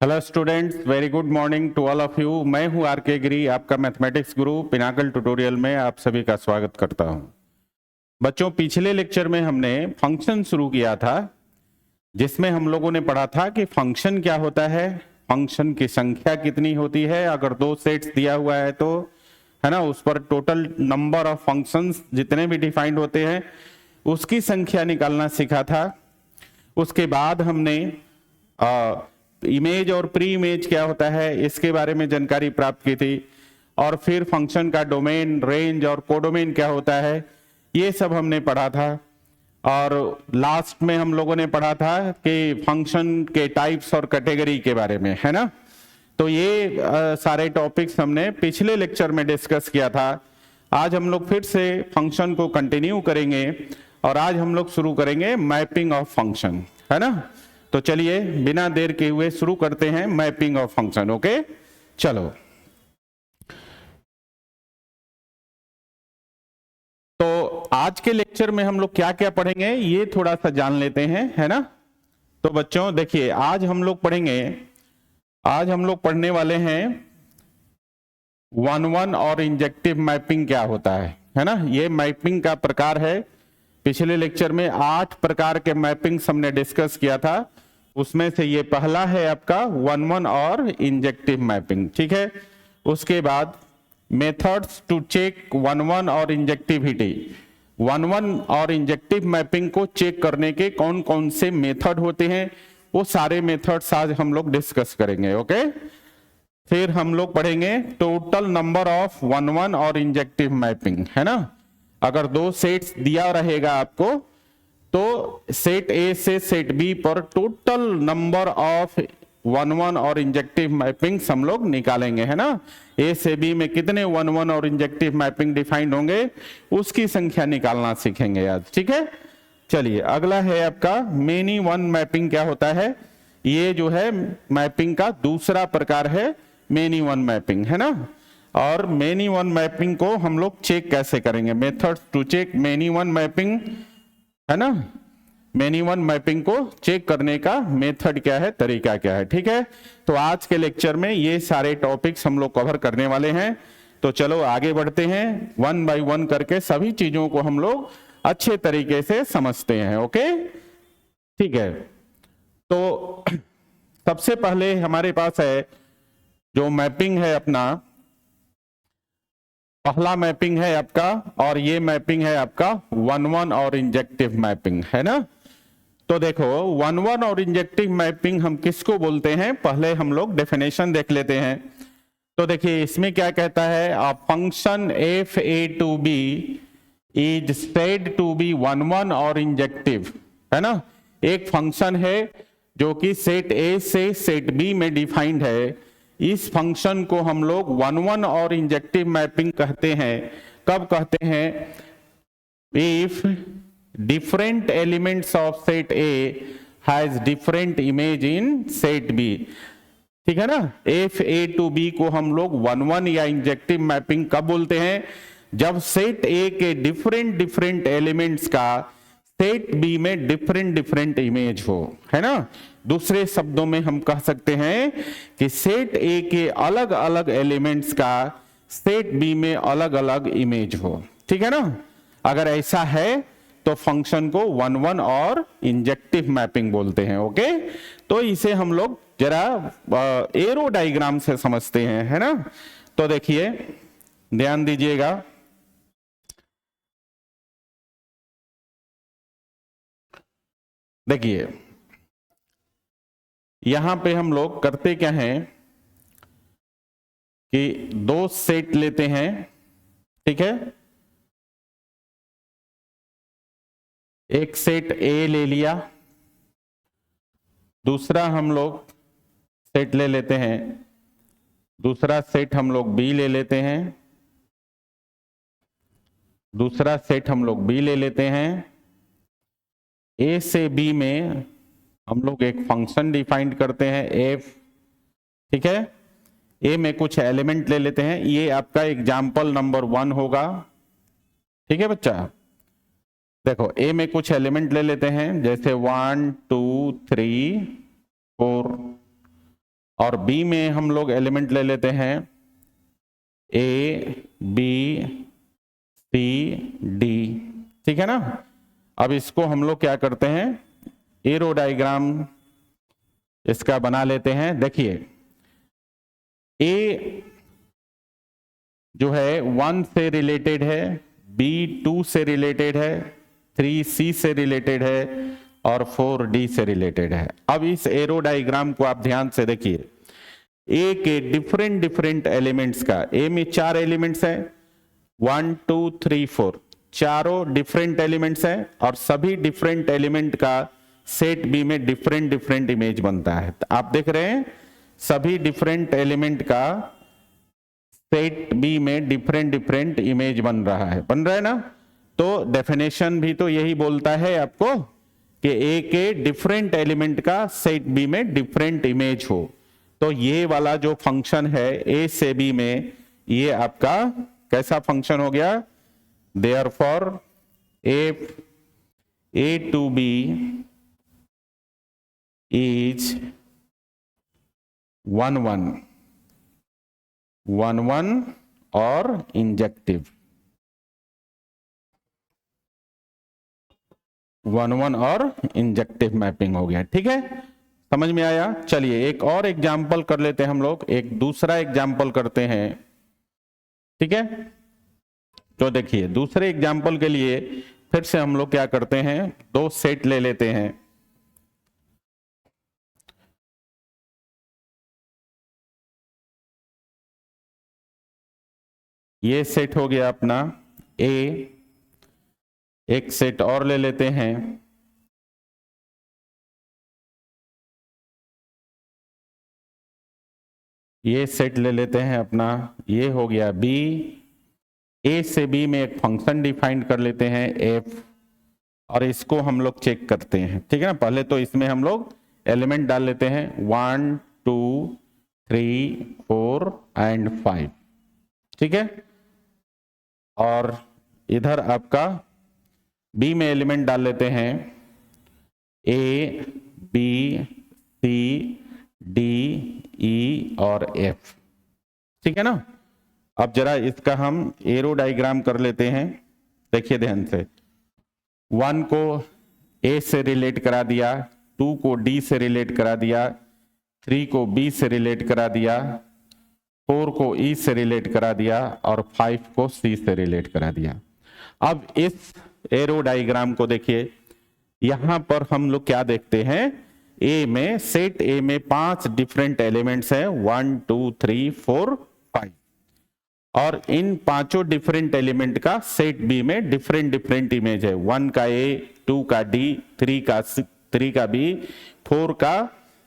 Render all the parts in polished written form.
Hello students, very good morning to all of you. मैं हूं are के गिरी, आपका मैथमेटिक्स गुरु। पिनाकल ट्यूटोरियल में आप सभी का स्वागत करता हूं। बच्चों, पिछले लेक्चर में हमने फंक्शन शुरू किया था, जिसमें हम लोगों ने पढ़ा था कि फंक्शन क्या होता है, फंक्शन की संख्या कितनी होती है, अगर दो सेट्स दिया हुआ है तो, है ना, उस पर टोटल नंबर ऑफ फंक्शंस जितने भी डिफाइंड होते हैं उसकी संख्या निकालना सीखा था। उसके बाद हमने इमेज और प्री इमेज क्या होता है इसके बारे में जानकारी प्राप्त की थी, और फिर फंक्शन का डोमेन, रेंज और कोडोमेन क्या होता है ये सब हमने पढ़ा था। और लास्ट में हम लोगों ने पढ़ा था कि फंक्शन के टाइप्स और कैटेगरी के बारे में, है ना। तो ये सारे टॉपिक्स हमने पिछले लेक्चर में डिस्कस किया था। आज हम लोग फिर से फंक्शन को कंटिन्यू करेंगे और आज हम लोग शुरू करेंगे मैपिंग ऑफ फंक्शन, है ना। तो चलिए बिना देर के हुए शुरू करते हैं मैपिंग ऑफ फंक्शन। ओके, चलो। तो आज के लेक्चर में हम लोग क्या क्या पढ़ेंगे ये थोड़ा सा जान लेते हैं, है ना। तो बच्चों देखिए, आज हम लोग पढ़ने वाले हैं 1-1 और इंजेक्टिव मैपिंग क्या होता है ना। ये मैपिंग का प्रकार है। पिछले लेक्चर में 8 प्रकार के मैपिंग्स हमने डिस्कस किया था, उसमें से ये पहला है आपका 1-1 और इंजेक्टिव मैपिंग, ठीक है। उसके बाद मेथड्स टू चेक 1-1 और इंजेक्टिविटी। 1-1 और इंजेक्टिव मैपिंग को चेक करने के कौन कौन से मेथड होते हैं वो सारे मेथड्स आज हम लोग डिस्कस करेंगे। ओके, फिर हम लोग पढ़ेंगे टोटल नंबर ऑफ 1-1 और इंजेक्टिव मैपिंग, है ना। अगर दो सेट्स दिया रहेगा आपको तो सेट ए से सेट बी पर टोटल नंबर ऑफ 1-1 और इंजेक्टिव मैपिंग्स हम लोग निकालेंगे, है ना। ए से बी में कितने 1-1 और इंजेक्टिव मैपिंग डिफाइंड होंगे उसकी संख्या निकालना सीखेंगे आज, ठीक है। चलिए, अगला है आपका मेनी वन मैपिंग क्या होता है। ये जो है मैपिंग का दूसरा प्रकार है, मेनी वन मैपिंग, है ना। और मेनी वन मैपिंग को हम लोग चेक कैसे करेंगे, methods to check many one mapping, है ना। मेनी वन मैपिंग को चेक करने का मेथड क्या है, तरीका क्या है, ठीक है। तो आज के लेक्चर में ये सारे टॉपिक्स हम लोग कवर करने वाले हैं। तो चलो आगे बढ़ते हैं, 1 बाय 1 करके सभी चीजों को हम लोग अच्छे तरीके से समझते हैं। ओके, ठीक है। तो सबसे पहले हमारे पास है जो मैपिंग है अपना, पहला मैपिंग है आपका, और ये मैपिंग है आपका 1-1 और इंजेक्टिव मैपिंग, है ना। तो देखो 1-1 और इंजेक्टिव मैपिंग हम किसको बोलते हैं, पहले हम लोग डेफिनेशन देख लेते हैं। तो देखिए इसमें क्या कहता है, a function f A to B is said to be 1-1 और इंजेक्टिव, है ना। एक फंक्शन है जो कि सेट ए से सेट बी में डिफाइंड है, इस फंक्शन को हम लोग 1-1 और इंजेक्टिव मैपिंग कहते हैं। कब कहते हैं, if different elements of set A has different image in set B, ठीक है ना। एफ ए टू बी को हम लोग 1-1 या इंजेक्टिव मैपिंग कब बोलते हैं, जब सेट ए के डिफरेंट एलिमेंट्स का सेट बी में डिफरेंट इमेज हो, है ना। दूसरे शब्दों में हम कह सकते हैं कि सेट ए के अलग अलग एलिमेंट्स का सेट बी में अलग अलग इमेज हो, ठीक है ना। अगर ऐसा है तो फंक्शन को 1-1 और इंजेक्टिव मैपिंग बोलते हैं। ओके, तो इसे हम लोग जरा एरो डायग्राम से समझते हैं, है ना। तो देखिए ध्यान दीजिएगा, देखिए यहां पे हम लोग करते क्या हैं कि दो सेट लेते हैं, ठीक है। एक सेट ए ले लिया, दूसरा हम लोग सेट ले लेते हैं, दूसरा सेट हम लोग बी ले लेते हैं, दूसरा सेट हम लोग बी ले लेते हैं। ए से बी में हम लोग एक फंक्शन डिफाइंड करते हैं एफ, ठीक है। ए में कुछ एलिमेंट ले लेते हैं, ये आपका एग्जाम्पल नंबर 1 होगा, ठीक है बच्चा। देखो ए में कुछ एलिमेंट ले लेते हैं, जैसे 1 2 3 4 और बी में हम लोग एलिमेंट ले लेते हैं ए बी सी डी, ठीक है ना। अब इसको हम लोग क्या करते हैं, एरो डायग्राम इसका बना लेते हैं। देखिए ए जो है 1 से रिलेटेड है, बी 2 से रिलेटेड है, 3 सी से रिलेटेड है और 4 डी से रिलेटेड है। अब इस एरो डायग्राम को आप ध्यान से देखिए, ए के डिफरेंट डिफरेंट एलिमेंट्स का, ए में 4 एलिमेंट्स हैं, 1 2 3 4, चारों डिफरेंट एलिमेंट्स हैं और सभी डिफरेंट एलिमेंट का सेट बी में डिफरेंट डिफरेंट इमेज बनता है। तो आप देख रहे हैं सभी डिफरेंट एलिमेंट का सेट बी में डिफरेंट डिफरेंट इमेज बन रहा है ना। तो डेफिनेशन भी तो यही बोलता है आपको कि ए के डिफरेंट एलिमेंट का सेट बी में डिफरेंट इमेज हो। तो ये वाला जो फंक्शन है ए से बी में, ये आपका कैसा फंक्शन हो गया, therefore if A to B is 1 1 1 1 और इंजेक्टिव, 1 1 और इंजेक्टिव मैपिंग हो गया। ठीक है, समझ में आया। चलिए एक और एग्जाम्पल कर लेते हैं हम लोग, एक दूसरा एग्जाम्पल करते हैं। ठीक है, तो देखिए दूसरे एग्जाम्पल के लिए फिर से हम लोग क्या करते हैं, 2 सेट ले लेते हैं। ये सेट हो गया अपना ए, एक सेट और ले लेते हैं, ये सेट ले लेते हैं अपना, ये हो गया बी। ए से बी में एक फंक्शन डिफाइन कर लेते हैं एफ, और इसको हम लोग चेक करते हैं। ठीक है ना, पहले तो इसमें हम लोग एलिमेंट डाल लेते हैं 1 2 3 4 एंड 5। ठीक है, और इधर आपका बी में एलिमेंट डाल लेते हैं A B C D E और एफ। ठीक है ना, अब जरा इसका हम एरो डायग्राम कर लेते हैं। देखिए ध्यान से, 1 को ए से रिलेट करा दिया, 2 को डी से रिलेट करा दिया, 3 को बी से रिलेट करा दिया, 4 को ई से रिलेट करा दिया और 5 को सी से रिलेट करा दिया। अब इस एरो डायग्राम को देखिए, यहां पर हम लोग क्या देखते हैं, ए में सेट ए में 5 डिफरेंट एलिमेंट्स हैं, 1 2 3 4 5, और इन पांचों डिफरेंट एलिमेंट का सेट बी में डिफरेंट डिफरेंट इमेज है। 1 का ए, 2 का डी, 3 का बी, 4 का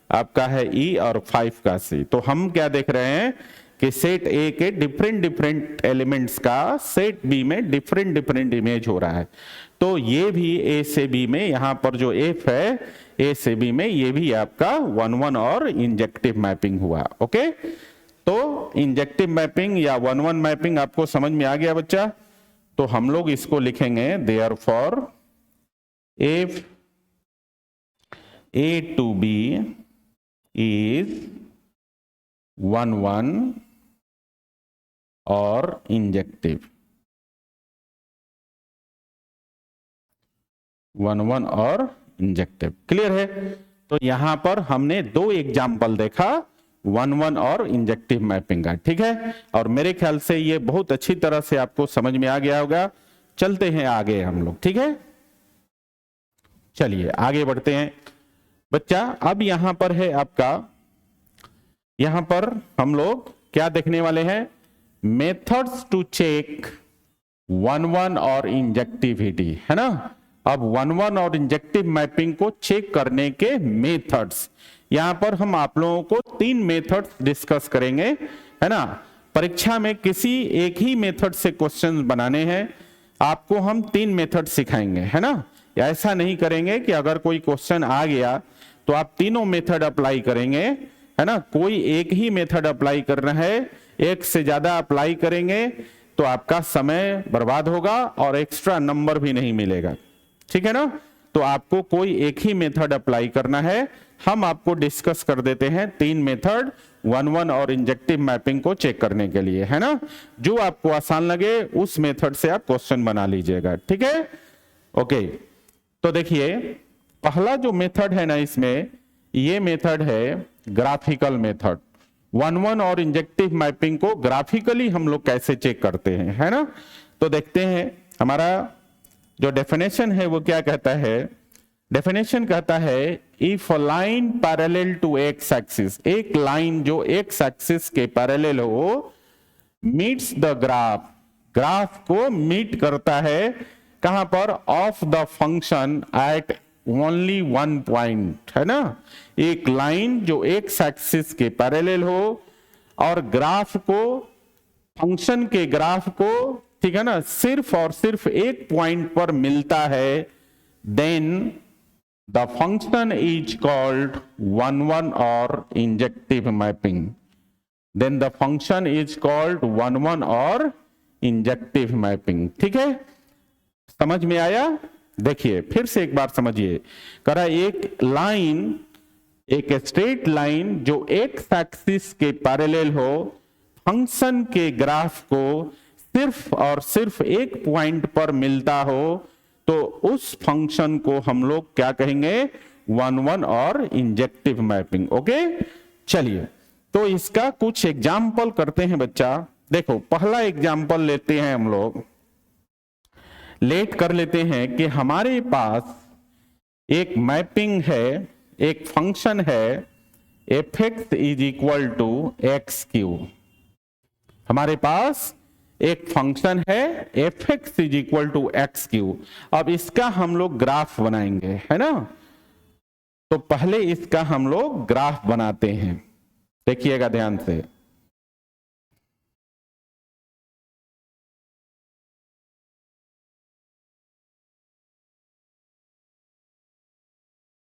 आपका है ई और 5 का सी। तो हम क्या देख रहे हैं कि सेट ए के डिफरेंट डिफरेंट एलिमेंट्स का सेट बी में डिफरेंट डिफरेंट इमेज हो रहा है। तो ये भी ए से बी में, यहां पर जो एफ है ए से बी में, ये भी आपका 1 1 और इंजेक्टिव मैपिंग हुआ। ओके, तो इंजेक्टिव मैपिंग या 1 1 मैपिंग आपको समझ में आ गया बच्चा। तो हम लोग इसको लिखेंगे therefore if A to B is 1 1 और इंजेक्टिव, 1 1 और इंजेक्टिव। क्लियर है। तो यहां पर हमने 2 एग्जाम्पल देखा 1 1 और इंजेक्टिव मैपिंग का। ठीक है, और मेरे ख्याल से ये बहुत अच्छी तरह से आपको समझ में आ गया होगा। चलते हैं आगे हम लोग। ठीक है, चलिए आगे बढ़ते हैं बच्चा। अब यहां पर है आपका, यहां पर हम लोग क्या देखने वाले हैं, मेथड्स टू चेक 1 1 और इंजेक्टिविटी, है ना। अब 1 1 और इंजेक्टिव मैपिंग को चेक करने के मेथड्स, यहां पर हम आप लोगों को 3 मेथड्स डिस्कस करेंगे, है ना। परीक्षा में किसी एक ही मेथड से क्वेश्चंस बनाने हैं, आपको हम 3 मेथड सिखाएंगे, है ना। ऐसा नहीं करेंगे कि अगर कोई क्वेश्चन आ गया तो आप तीनों मेथड अप्लाई करेंगे, है ना। कोई एक ही मेथड अप्लाई करना है, एक से ज्यादा अप्लाई करेंगे तो आपका समय बर्बाद होगा और एक्स्ट्रा नंबर भी नहीं मिलेगा। ठीक है ना। तो आपको कोई एक ही मेथड अप्लाई करना है। हम आपको डिस्कस कर देते हैं 3 मेथड 1-1 और इंजेक्टिव मैपिंग को चेक करने के लिए, है ना। जो आपको आसान लगे उस मेथड से आप क्वेश्चन बना लीजिएगा, ठीक है। ओके, तो देखिए पहला जो मेथड है ना इसमें, ये मेथड है ग्राफिकल मेथड। 1-1 और इंजेक्टिव मैपिंग को ग्राफिकली हम लोग कैसे चेक करते हैं, है ना। तो देखते हैं हमारा जो डेफिनेशन है वो क्या कहता है। डेफिनेशन कहता है if a line parallel to x axis, एक लाइन जो एक्स एक्सिस के पैरेलल हो, मीट्स द ग्राफ, ग्राफ को मीट करता है कहां पर, of the function at only 1 point, है ना। एक लाइन जो एक्स एक्सिस के पैरेलल हो और ग्राफ को, फंक्शन के ग्राफ को, ठीक है ना, सिर्फ और सिर्फ एक पॉइंट पर मिलता है, then the function is called 1-1 और injective mapping. Then the function is called 1-1 और इंजेक्टिव मैपिंग, ठीक है। समझ में आया। देखिए फिर से एक बार समझिए, करा एक लाइन, एक स्ट्रेट लाइन जो एक्स एक्सिस के पैरेलल हो, फंक्शन के ग्राफ को सिर्फ और सिर्फ एक पॉइंट पर मिलता हो, तो उस फंक्शन को हम लोग क्या कहेंगे, 1-1 और इंजेक्टिव मैपिंग। ओके, चलिए तो इसका कुछ एग्जाम्पल करते हैं बच्चा। देखो पहला एग्जाम्पल लेते हैं हम लोग, लेट कर लेते हैं कि हमारे पास एक मैपिंग है, एक फंक्शन है fx is equal to x cube. हमारे पास एक फंक्शन है fx is equal to x cube. अब इसका हम लोग ग्राफ बनाएंगे, है ना। तो पहले इसका हम लोग ग्राफ बनाते हैं, देखिएगा ध्यान से।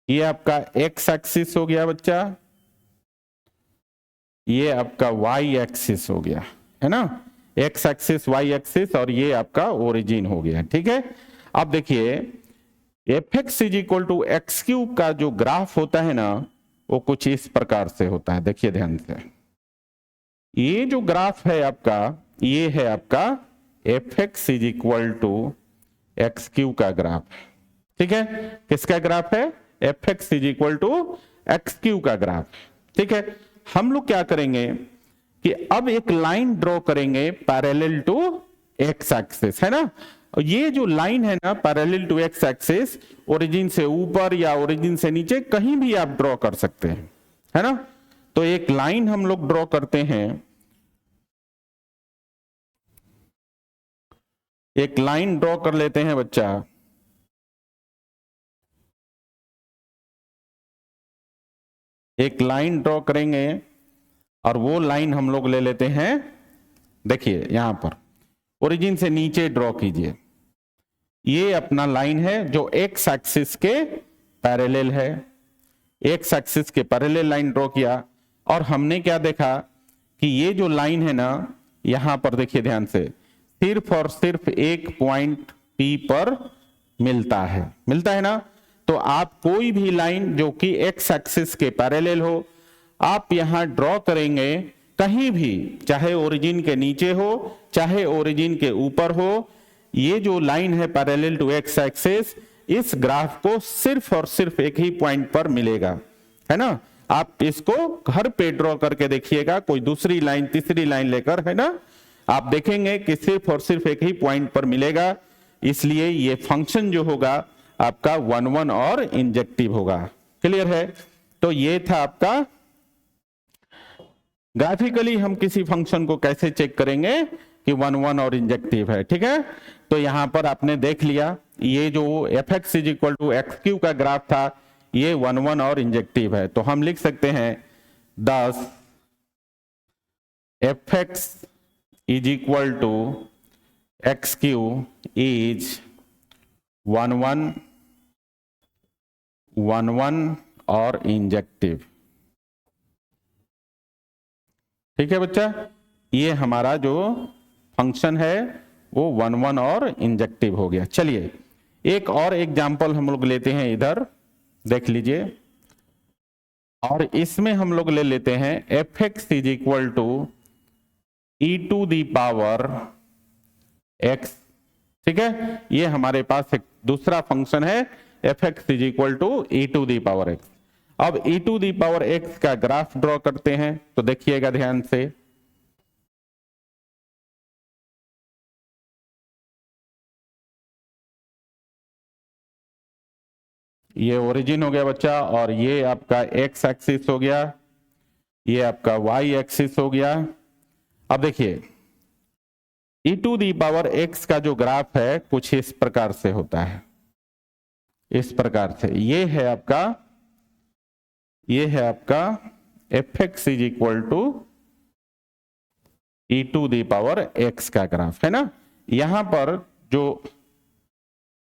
ये आपका एक्स एक्सिस हो गया बच्चा, ये आपका वाई एक्सिस हो गया, है ना। एक्स एक्सिस, वाई एक्सिस, और ये आपका ओरिजिन हो गया, ठीक है। अब देखिए fx is equal to x cube का जो ग्राफ होता है ना, वो कुछ इस प्रकार से होता है। देखिए ध्यान से, ये जो ग्राफ है आपका, ये है आपका fx is equal to x cube का ग्राफ, ठीक है। किसका ग्राफ है, fx is equal to x cube का ग्राफ, ठीक है। हम लोग क्या करेंगे कि अब एक लाइन ड्रॉ करेंगे पैरेलल टू एक्स एक्सिस, है ना। ये जो लाइन है ना parallel to x axis, origin से ऊपर या ओरिजिन से नीचे कहीं भी आप ड्रॉ कर सकते हैं, है ना। तो एक लाइन हम लोग ड्रॉ करते हैं, एक लाइन ड्रॉ कर लेते हैं बच्चा। एक लाइन ड्रॉ करेंगे और वो लाइन हम लोग ले लेते हैं, देखिए यहां पर ओरिजिन से नीचे ड्रॉ कीजिए। ये अपना लाइन है जो एक्स एक्सिस के पैरेलल है, एक्स एक्सिस के पैरेलल लाइन ड्रॉ किया। और हमने क्या देखा कि ये जो लाइन है ना, यहां पर देखिए ध्यान से, सिर्फ और सिर्फ एक पॉइंट P पर मिलता है ना। तो आप कोई भी लाइन जो कि एक्स एक्सिस के पैरेलल हो, आप यहां ड्रॉ करेंगे कहीं भी, चाहे ओरिजिन के नीचे हो चाहे ओरिजिन के ऊपर हो, ये जो लाइन है पैरेलल टू एक्स एक्सिस, इस ग्राफ को सिर्फ और सिर्फ एक ही पॉइंट पर मिलेगा, है ना। आप इसको घर पे ड्रॉ करके देखिएगा, कोई दूसरी लाइन तीसरी लाइन लेकर, है ना, आप देखेंगे कि सिर्फ और सिर्फ एक ही पॉइंट पर मिलेगा। इसलिए ये फंक्शन जो होगा आपका 1-1 और इंजेक्टिव होगा। क्लियर है। तो ये था आपका ग्राफिकली हम किसी फंक्शन को कैसे चेक करेंगे कि 1-1 और इंजेक्टिव है, ठीक है। तो यहां पर आपने देख लिया, ये जो fx is equal to x cube का ग्राफ था, ये 1-1 और इंजेक्टिव है। तो हम लिख सकते हैं 10 fx is equal to x cube is 1-1 और इंजेक्टिव, ठीक है बच्चा। ये हमारा जो फंक्शन है वो 1-1 और इंजेक्टिव हो गया। चलिए एक और एग्जाम्पल हम लोग लेते हैं, इधर देख लीजिए, और इसमें हम लोग ले लेते हैं f x is equal to e to the power x. ठीक है, ये हमारे पास एक दूसरा फंक्शन है f x is equal to e to the power x. अब e to the power x का ग्राफ ड्रॉ करते हैं, तो देखिएगा ध्यान से, ये ओरिजिन हो गया बच्चा, और ये आपका एक्स एक्सिस हो गया, ये आपका वाई एक्सिस हो गया। अब देखिए ई टू दी पावर एक्स का जो ग्राफ है कुछ इस प्रकार से होता है, इस प्रकार से। ये है आपका f x is equal to e to the power x का ग्राफ है ना। यहां पर जो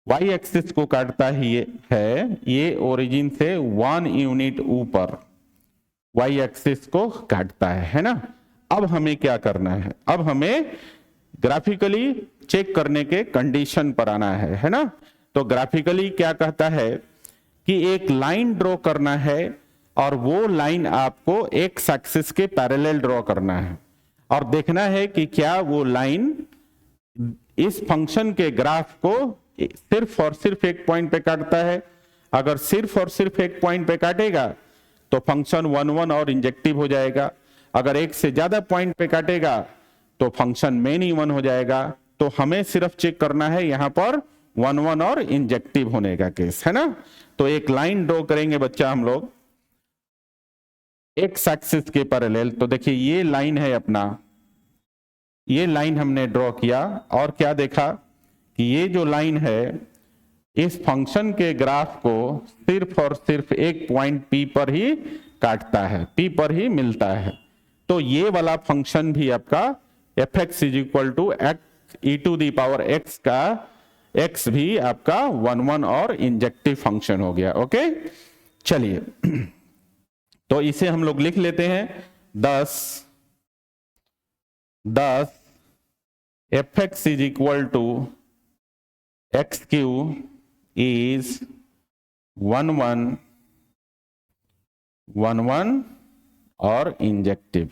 वाई एक्सिस को काटता ही ये ओरिजिन से 1 यूनिट ऊपर वाई एक्सिस को काटता है ना। अब हमें क्या करना है, अब हमें ग्राफिकली चेक करने के कंडीशन पर आना है ना। तो ग्राफिकली क्या कहता है कि एक लाइन ड्रॉ करना है, और वो लाइन आपको एक्स एक्सिस के पैरेलल ड्रॉ करना है, और देखना है कि क्या वो लाइन इस फंक्शन के ग्राफ को सिर्फ और सिर्फ एक पॉइंट पे काटता है। अगर सिर्फ और सिर्फ एक पॉइंट पे काटेगा तो फंक्शन 1 1 और इंजेक्टिव हो जाएगा। अगर एक से ज्यादा पॉइंट पे काटेगा तो फंक्शन मेनी 1 हो जाएगा। तो हमें सिर्फ चेक करना है यहां पर 1 1 और इंजेक्टिव होने का केस है ना। तो एक लाइन ड्रॉ करेंगे बच्चा हम लोग एक्स एक्सिस के पैरेलल। तो देखिए ये लाइन है अपना, ये लाइन हमने ड्रॉ किया, और क्या देखा कि ये जो लाइन है इस फंक्शन के ग्राफ को सिर्फ और सिर्फ एक पॉइंट P पर ही काटता है, P पर ही मिलता है। तो ये वाला फंक्शन भी आपका f x is equal to x e to the power x का एक्स भी आपका 1 1 और इंजेक्टिव फंक्शन हो गया। ओके, चलिए तो इसे हम लोग लिख लेते हैं 10 f x is equal to x cube is 1 1 1 1 और इंजेक्टिव।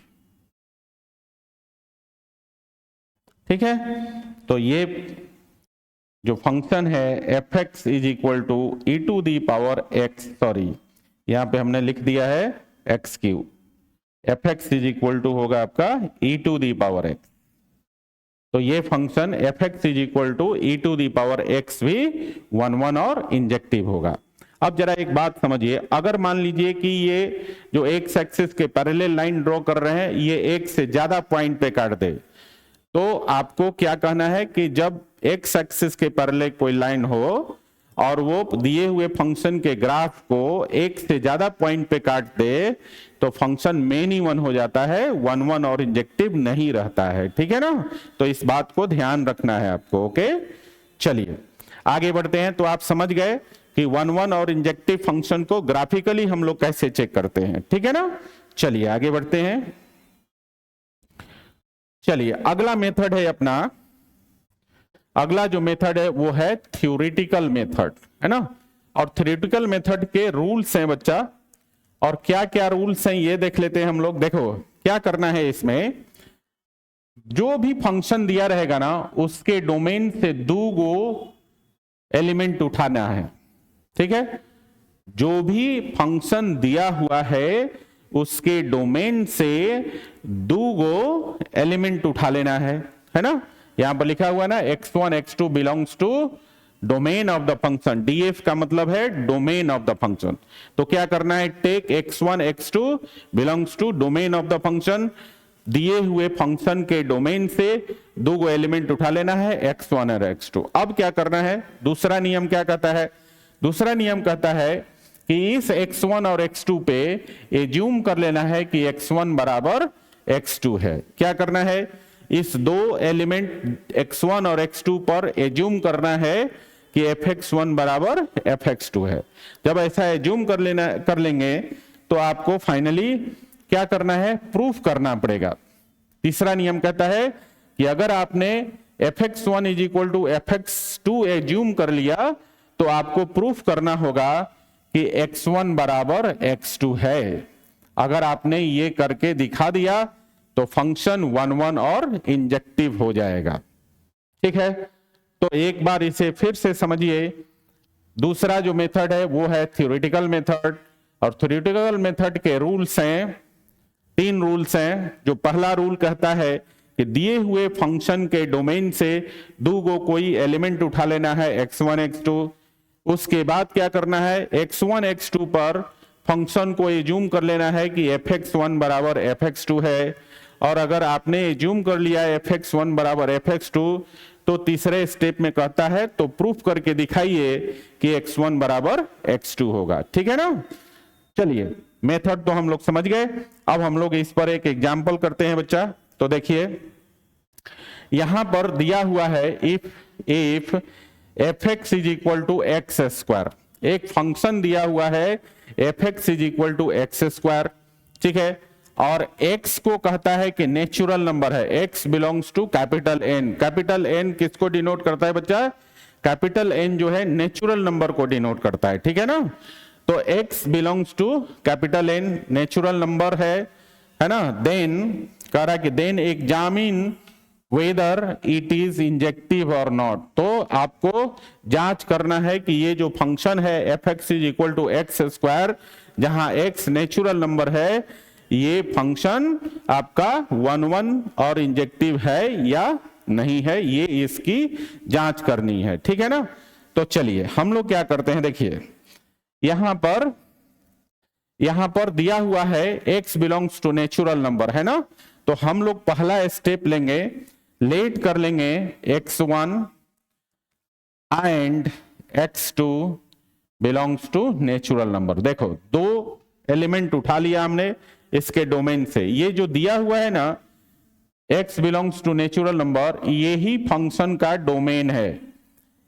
ठीक है, तो ये जो फंक्शन है f x is equal to e to the power x, sorry यहां पे हमने लिख दिया है x cube, f x is equal to होगा आपका e to the power x. तो ये function f x is equal to e to the power x भी 1 1 और इंजेक्टिव होगा। अब जरा एक बात समझिए, अगर मान लीजिए कि ये जो एक्स एक्सिस के पैरेलल लाइन ड्रॉ कर रहे हैं ये एक से ज्यादा पॉइंट पे काट दे, तो आपको क्या कहना है कि जब एक्स एक्सिस के पैरेलल कोई लाइन हो और वो दिए हुए फंक्शन के ग्राफ को एक से ज्यादा पॉइंट पे काट दे तो फंक्शन मेनी 1 हो जाता है, 1 1 और इंजेक्टिव नहीं रहता है। ठीक है ना, तो इस बात को ध्यान रखना है आपको। ओके, चलिए आगे बढ़ते हैं। तो आप समझ गए कि 1 1 और इंजेक्टिव फंक्शन को ग्राफिकली हम लोग कैसे चेक करते हैं। ठीक है ना, चलिए आगे बढ़ते हैं। चलिए अगला मेथड है अपना, अगला जो मेथड है वो है थ्योरेटिकल मेथड, है ना। और थ्योरेटिकल मेथड के रूल्स हैं बच्चा, और क्या क्या रूल्स हैं ये देख लेते हैं हम लोग। देखो क्या करना है, इसमें जो भी फंक्शन दिया रहेगा ना उसके डोमेन से 2 गो एलिमेंट उठाना है। ठीक है, जो भी फंक्शन दिया हुआ है उसके डोमेन से 2 गो एलिमेंट उठा लेना है ना। यहां पर लिखा हुआ ना x1 x2 belongs to domain of the function, DF का मतलब है डोमेन ऑफ द फंक्शन। तो क्या करना है, take x1 x2 belongs to domain of the function, दिए हुए फंक्शन के डोमेन से 2 गो एलिमेंट उठा लेना है x1 और x2। अब क्या करना है, दूसरा नियम क्या कहता है, दूसरा नियम कहता है कि इस x1 और x2 पे एज्यूम कर लेना है कि x1 बराबर x2 है। क्या करना है, इस 2 एलिमेंट x1 और x2 पर एज्यूम करना है कि fx1 बराबर fx2 है। जब ऐसा एज्यूम कर लेंगे तो आपको फाइनली क्या करना है, प्रूफ करना पड़ेगा। तीसरा नियम कहता है कि अगर आपने fx1 is equal to fx2 assume कर लिया, तो आपको प्रूफ करना होगा कि x1 बराबर x2 है। अगर आपने ये करके दिखा दिया तो फंक्शन 1 और इंजेक्टिव हो जाएगा। ठीक है, तो एक बार इसे फिर से समझिए। दूसरा जो मेथड है वो है थ्योरेटिकल मेथड, और थ्योरेटिकल मेथड के रूल्स हैं, 3 रूल्स हैं। जो पहला रूल कहता है कि दिए हुए फंक्शन के डोमेन से दो गो कोई एलिमेंट उठा लेना है x1 x2। उसके बाद क्या करना है, x1 x2 पर फंक्शन को एज्यूम कर लेना है कि fx1 बराबर fx2 है। और अगर आपने एज्यूम कर लिया fx1 बराबर fx2, तो तीसरे स्टेप में कहता है तो प्रूफ करके दिखाइए कि x1 बराबर x2 होगा। ठीक है ना। चलिए, मेथड तो हम लोग समझ गए। अब हम लोग इस पर एक एग्जाम्पल करते हैं बच्चा। तो देखिए, यहां पर दिया हुआ है इफ fx is equal to x square. एक फंक्शन दिया हुआ है fx is equal to x square. ठीक है, और x को कहता है कि नेचुरल नंबर है, x belongs to capital N। Capital N किसको डिनोट करता है बच्चा, कैपिटल N जो है नेचुरल नंबर को डिनोट करता है। ठीक है ना। तो x belongs to capital N, natural number है ना। देन कह रहा है कि then examine whether it is injective और नॉट। तो आपको जांच करना है कि ये जो फंक्शन है fx is equal to x square, जहां x नेचुरल नंबर है, ये फंक्शन आपका 1 और इंजेक्टिव है या नहीं है, ये इसकी जांच करनी है। ठीक है ना। तो चलिए हम लोग क्या करते हैं, देखिए यहां पर दिया हुआ है x belongs to natural number, है ना। तो हम लोग पहला स्टेप लेंगे, लेट कर लेंगे x1 and x2 belongs to natural number. देखो, 2 एलिमेंट उठा लिया हमने इसके डोमेन से। ये जो दिया हुआ है ना x belongs to natural number, यही फंक्शन का डोमेन है,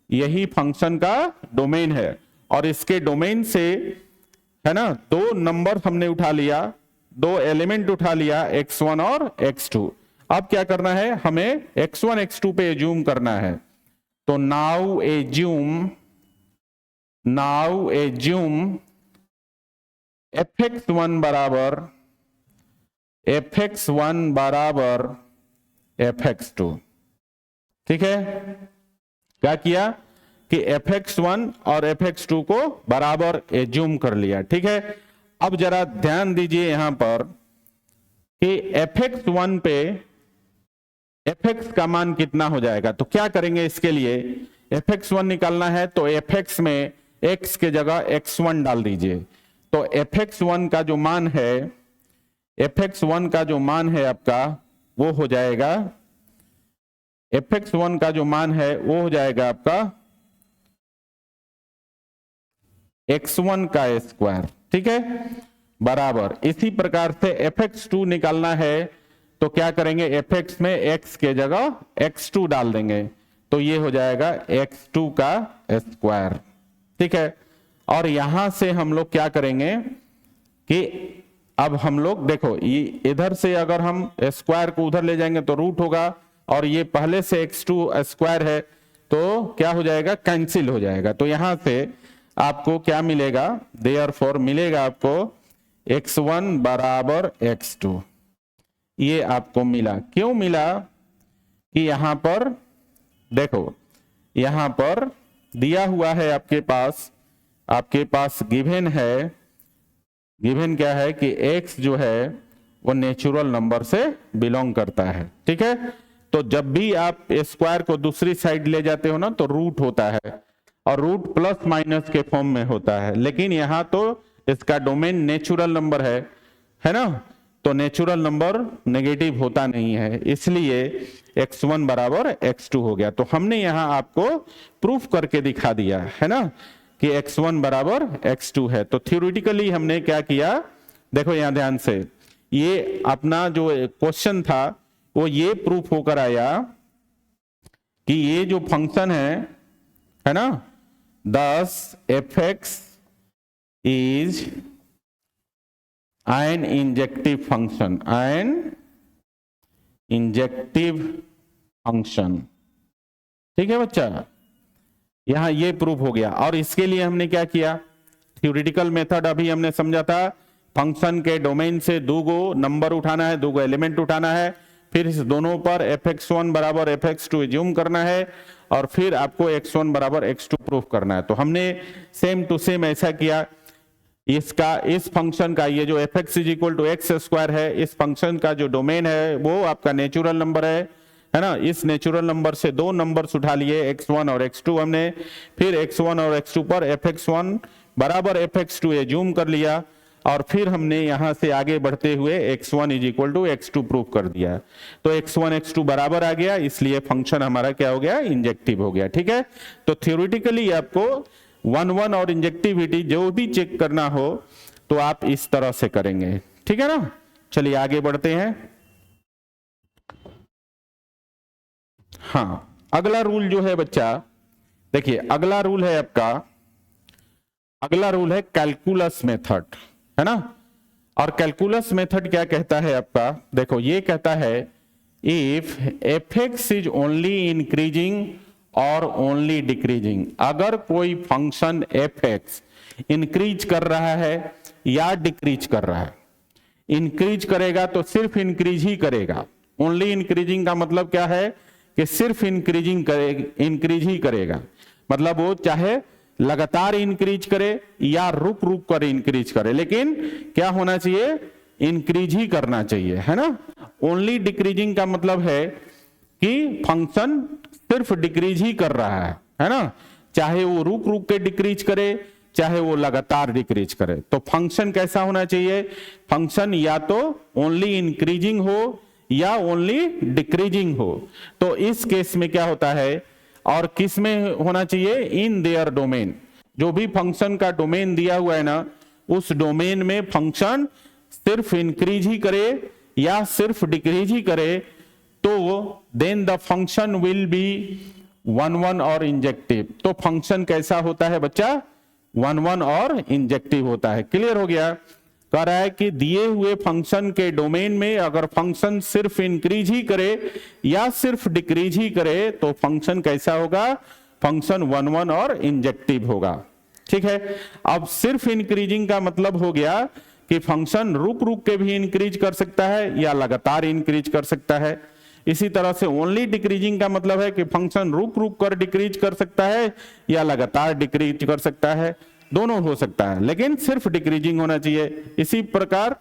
यही फंक्शन का डोमेन है। और इसके डोमेन से, है ना, 2 नंबर हमने उठा लिया, 2 एलिमेंट उठा लिया, x1 और x2। अब क्या करना है, हमें x1 x2 पे एज्यूम करना है। तो नाउ एज्यूम fx1 बराबर fx2। ठीक है, क्या किया कि fx1 और fx2 को बराबर एज्यूम कर लिया। ठीक है, अब जरा ध्यान दीजिए यहां पर कि fx1 पे fx का मान कितना हो जाएगा। तो क्या करेंगे, इसके लिए fx1 निकालना है तो fx में x के जगह x1 डाल दीजिए। तो fx1 का जो मान है, fx1 का जो मान है आपका, वो हो जाएगा, fx1 का जो मान है वो हो जाएगा आपका x1 का स्क्वायर। ठीक है, बराबर। इसी प्रकार से fx2 निकालना है तो क्या करेंगे, fx में x के जगह x2 डाल देंगे, तो ये हो जाएगा x2 का स्क्वायर। ठीक है, और यहां से हम लोग क्या करेंगे कि अब हम लोग देखो, ये इधर से अगर हम स्क्वायर को उधर ले जाएंगे तो रूट होगा, और ये पहले से x2 स्क्वायर है तो क्या हो जाएगा, कैंसिल हो जाएगा। तो यहां से आपको क्या मिलेगा, देयरफॉर मिलेगा आपको x1 बराबर x2। ये आपको मिला। क्यों मिला कि यहां पर देखो, यहां पर दिया हुआ है आपके पास गिवन है, गिवन क्या है कि x जो है वो नेचुरल नंबर से बिलोंग करता है। ठीक है, तो जब भी आप स्क्वायर को दूसरी साइड ले जाते हो ना तो रूट होता है, और रूट प्लस माइनस के फॉर्म में होता है। लेकिन यहां तो इसका डोमेन नेचुरल नंबर है ना, तो नेचुरल नंबर नेगेटिव होता नहीं है, इसलिए x1 बराबर x2 हो गया। तो हमने यहां आपको प्रूफ करके दिखा दिया है ना कि x1 बराबर x2 है। तो थ्योरेटिकली हमने क्या किया, देखो यहां ध्यान से, ये अपना जो क्वेश्चन था वो ये प्रूफ होकर आया कि ये जो फंक्शन है ना, thus fx is an injective function, an injective function। ठीक है बच्चा, यहां ये प्रूफ हो गया। और इसके लिए हमने क्या किया, थ्योरेटिकल मेथड अभी हमने समझा था, फंक्शन के डोमेन से दो गो नंबर उठाना है, दो गो एलिमेंट उठाना है, फिर इस दोनों पर fx1 बराबर fx2 एज्यूम करना है, और फिर आपको x1 बराबर x2 प्रूफ करना है। तो हमने सेम टू सेम ऐसा किया। इसका, इस फंक्शन का, ये जो fx is equal to x square है, इस फंक्शन का जो डोमेन है वो आपका नेचुरल नंबर है ना। इस नेचुरल नंबर से दो नंबर्स उठा लिए, x1 और x2 हमने, फिर x1 और x2 पर fx1 बराबर fx2 एज्यूम कर लिया, और फिर हमने यहां से आगे बढ़ते हुए x1 is equal to x2 prove कर दिया। तो x1 x2 बराबर आ गया, इसलिए फंक्शन हमारा क्या हो गया, इंजेक्टिव हो गया। ठीक है, तो थ्योरेटिकली आपको 1 और इंजेक्टिविटी जो भी चेक करना हो तो आप इस तरह से करेंगे। ठीक है ना, चलिए आगे बढ़ते हैं। हाँ, अगला रूल जो है बच्चा, देखिए अगला रूल है आपका, अगला रूल है कैलकुलस मेथड, है ना। और कैलकुलस मेथड क्या कहता है आपका, देखो ये कहता है इफ fx इज ओनली इंक्रीजिंग और ओनली डिक्रीजिंग, अगर कोई फंक्शन fx इंक्रीज कर रहा है या डिक्रीज कर रहा है, इंक्रीज करेगा तो सिर्फ इंक्रीज ही करेगा। ओनली इंक्रीजिंग का मतलब क्या है कि सिर्फ इंक्रीज ही करेगा, मतलब वो चाहे लगातार इंक्रीज करे या रुक रुक कर इंक्रीज करे, लेकिन क्या होना चाहिए, इंक्रीज ही करना चाहिए, है ना। ओनली डिक्रीजिंग का मतलब है कि फंक्शन सिर्फ डिक्रीज ही कर रहा है ना, चाहे वो रुक रुक के डिक्रीज करे, चाहे वो लगातार डिक्रीज करे। तो फंक्शन कैसा होना चाहिए, फंक्शन या तो ओनली इंक्रीजिंग हो या ओनली डिक्रीजिंग हो। तो इस केस में क्या होता है, और किस में होना चाहिए, इन देयर डोमेन, जो भी फंक्शन का डोमेन दिया हुआ है ना, उस डोमेन में फंक्शन सिर्फ इंक्रीज ही करे या सिर्फ डिक्रीज ही करे, तो then the function will be 1 और इंजेक्टिव। तो फंक्शन कैसा होता है बच्चा, 1 और इंजेक्टिव होता है। क्लियर हो गया, कह रहा है कि दिए हुए फंक्शन के डोमेन में अगर फंक्शन सिर्फ इंक्रीज ही करे या सिर्फ डिक्रीज ही करे तो फंक्शन कैसा होगा, फंक्शन 1 और इंजेक्टिव होगा। ठीक है, अब सिर्फ इंक्रीजिंग का मतलब हो गया कि फंक्शन रुक रुक के भी इंक्रीज कर सकता है या लगातार इंक्रीज कर सकता है। इसी तरह से ओनली डिक्रीजिंग का मतलब है कि फंक्शन रुक रुक कर डिक्रीज कर सकता है या लगातार डिक्रीज कर सकता है, दोनों हो सकता है, लेकिन सिर्फ डिक्रीजिंग होना चाहिए। इसी प्रकार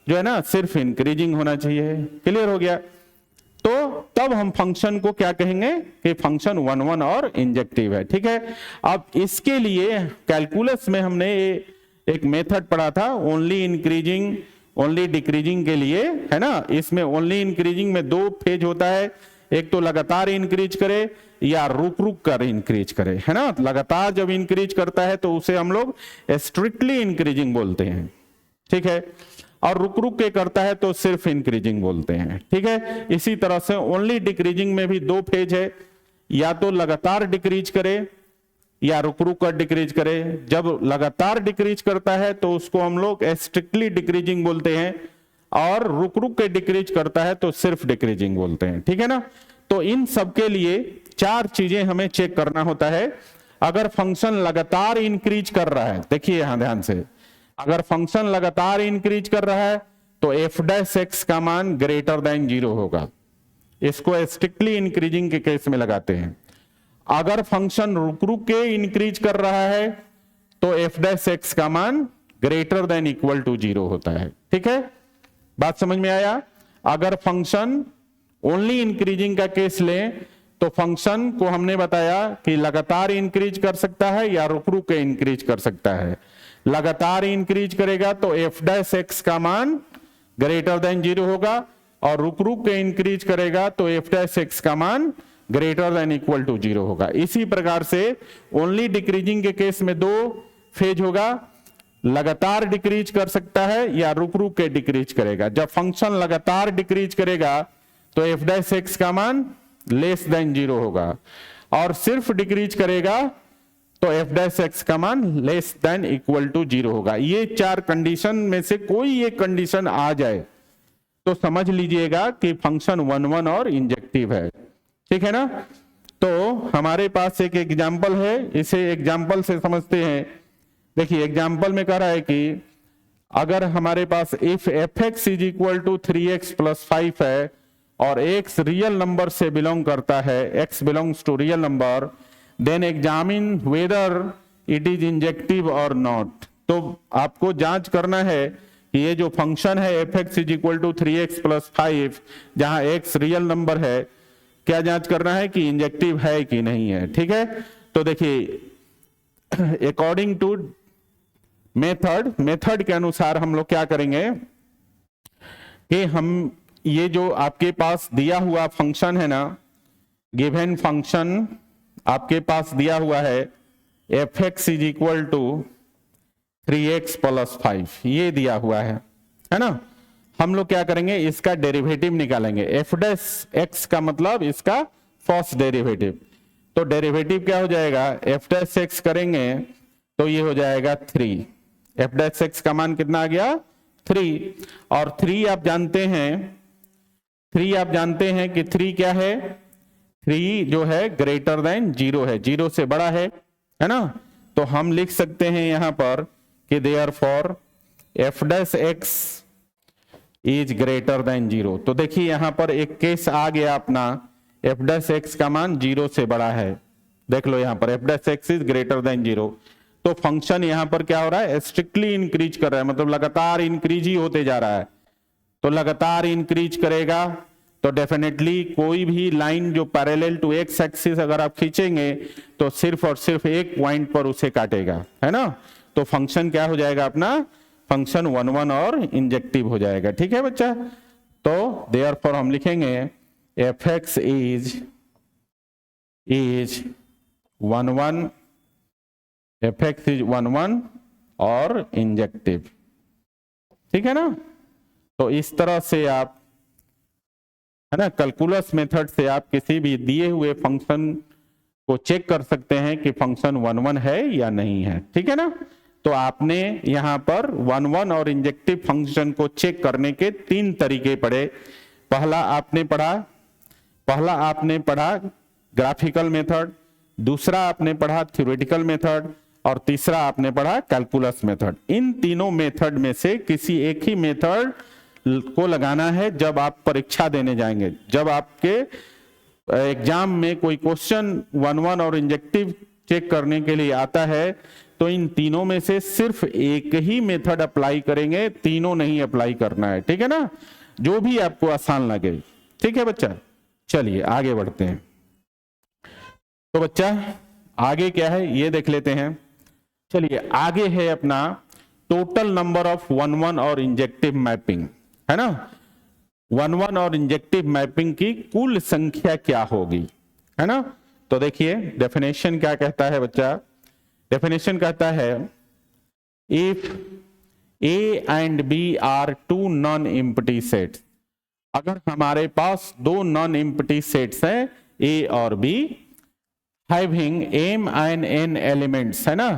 जो है ना, सिर्फ इंक्रीजिंग होना चाहिए। क्लियर हो गया, तो तब हम फंक्शन को क्या कहेंगे कि फंक्शन 1 और इंजेक्टिव है। ठीक है, अब इसके लिए कैलकुलस में हमने एक मेथड पढ़ा था, ओनली इंक्रीजिंग ओनली डिक्रीजिंग के लिए, है ना। इसमें ओनली इंक्रीजिंग में दो फेज होता है, एक तो लगातार इंक्रीज करे या रुक रुक कर इंक्रीज करे, है ना। लगातार जब इंक्रीज करता है तो उसे हम लोग स्ट्रिक्टली इंक्रीजिंग बोलते हैं। ठीक है, और रुक रुक के करता है तो सिर्फ इंक्रीजिंग बोलते हैं। ठीक है, इसी तरह से ओनली डिक्रीजिंग में भी दो फेज है, या तो लगातार डिक्रीज करे या रुक रुक कर डिक्रीज करे। जब लगातार डिक्रीज करता है तो उसको हम लोग स्ट्रिक्टली डिक्रीजिंग बोलते हैं, और रुक रुक के डिक्रीज करता है तो सिर्फ डिक्रीजिंग बोलते हैं। ठीक है ना, तो इन सब के लिए चार चीजें हमें चेक करना होता है। अगर फंक्शन लगातार इंक्रीज कर रहा है, देखिए यहां ध्यान से, अगर फंक्शन लगातार इंक्रीज कर रहा है तो f' का मान ग्रेटर देन 0 होगा। इसको स्ट्रिक्टली इंक्रीजिंग के केस में लगाते हैं। अगर फंक्शन रुक रुक के इंक्रीज कर रहा है तो f' का मान ग्रेटर देन इक्वल टू 0 होता है। ठीक है, बात समझ में आया। अगर फंक्शन ओनली इंक्रीजिंग का केस लें तो फंक्शन को हमने बताया कि लगातार इंक्रीज कर सकता है या रुक रुक के इंक्रीज कर सकता है। लगातार इंक्रीज करेगा तो f' का मान ग्रेटर देन 0 होगा, और रुक रुक के इंक्रीज करेगा तो f' का मान ग्रेटर देन इक्वल टू 0 होगा। इसी प्रकार से ओनली डिक्रीजिंग के केस में दो फेज होगा, लगातार डिक्रीज कर सकता है या रुक रुक के डिक्रीज करेगा। जब फंक्शन लगातार डिक्रीज करेगा तो f' का मान लेस देन 0 होगा, और सिर्फ डिक्रीज करेगा तो f' का मान लेस देन इक्वल टू 0 होगा। ये चार कंडीशन में से कोई एक कंडीशन आ जाए तो समझ लीजिएगा कि फंक्शन 1 और इंजेक्टिव है। ठीक है ना, तो हमारे पास एक एग्जाम्पल है, इसे एग्जाम्पल से समझते हैं। देखिए एग्जाम्पल में कह रहा है कि अगर हमारे पास if F x is equal to 3x + 5 है और x रियल नंबर से बिलोंग करता है, x belongs to real number, then examine whether it is injective और नॉट। तो आपको जांच करना है कि ये जो फंक्शन है f x is equal to 3x + 5, जहां x रियल नंबर है, क्या जांच करना है कि इंजेक्टिव है कि नहीं है। ठीक है, तो देखिए अकॉर्डिंग टू मेथड के अनुसार हम लोग क्या करेंगे कि हम ये जो आपके पास दिया हुआ फंक्शन है ना, गिवन फंक्शन आपके पास दिया हुआ है f x is equal to 3x + 5, ये दिया हुआ है ना। हम लोग क्या करेंगे, इसका डेरिवेटिव निकालेंगे। एफ डैश एक्स का मतलब इसका फर्स्ट डेरिवेटिव, तो डेरिवेटिव क्या हो जाएगा, एफ डैश एक्स करेंगे तो ये हो जाएगा 3। एफ डैश एक्स का मान कितना आ गया, 3। और 3 आप जानते हैं कि 3 क्या है, 3 जो है ग्रेटर देन 0 है, 0 से बड़ा है ना। तो हम लिख सकते हैं यहां पर कि therefore F dash x is greater then 0। तो देखिए यहां पर एक केस आ गया अपना, एफ डैश एक्स का मान 0 से बड़ा है। देख लो यहां पर F dash x is greater then 0, तो फंक्शन यहां पर क्या हो रहा है, स्ट्रिक्टली इंक्रीज कर रहा है, मतलब लगातार इंक्रीज ही होते जा रहा है। तो लगातार इंक्रीज करेगा तो डेफिनेटली कोई भी लाइन जो पैरेलल टू एक्स एक्सिस अगर आप खींचेंगे तो सिर्फ और सिर्फ एक पॉइंट पर उसे काटेगा, है ना। तो फंक्शन क्या हो जाएगा अपना, फंक्शन 1 1 और इंजेक्टिव हो जाएगा। ठीक है बच्चा, तो देयरफॉर हम लिखेंगे F x is 1 1, F x is 1 1 और इंजेक्टिव। ठीक है ना। तो इस तरह से आप, है ना, कैलकुलस मेथड से आप किसी भी दिए हुए फंक्शन को चेक कर सकते हैं कि फंक्शन 1 1 है या नहीं है। ठीक है ना। तो आपने यहां पर 1 1 और इंजेक्टिव फंक्शन को चेक करने के 3 तरीके पढ़े। पहला आपने पढ़ा ग्राफिकल मेथड, दूसरा आपने पढ़ा थ्योरेटिकल मेथड, और तीसरा आपने पढ़ा कैलकुलस मेथड। इन तीनों मेथड में से किसी एक ही मेथड को लगाना है जब आप परीक्षा देने जाएंगे। जब आपके एग्जाम में कोई क्वेश्चन 1 1 और इंजेक्टिव चेक करने के लिए आता है तो इन तीनों में से सिर्फ एक ही मेथड अप्लाई करेंगे, तीनों नहीं अप्लाई करना है। ठीक है ना, जो भी आपको आसान लगे। ठीक है बच्चा, चलिए आगे बढ़ते हैं। तो बच्चा आगे क्या है ये देख लेते हैं। चलिए आगे है अपना टोटल नंबर ऑफ 1 1 और इंजेक्टिव मैपिंग, है ना। 1 1 और इंजेक्टिव मैपिंग की कुल संख्या क्या होगी, है ना। तो देखिए डेफिनेशन क्या कहता है बच्चा, डेफिनेशन कहता है if A and B are 2 non empty sets, अगर हमारे पास 2 नॉन एम्प्टी सेट्स हैं ए और B, having m and n elements, है ना,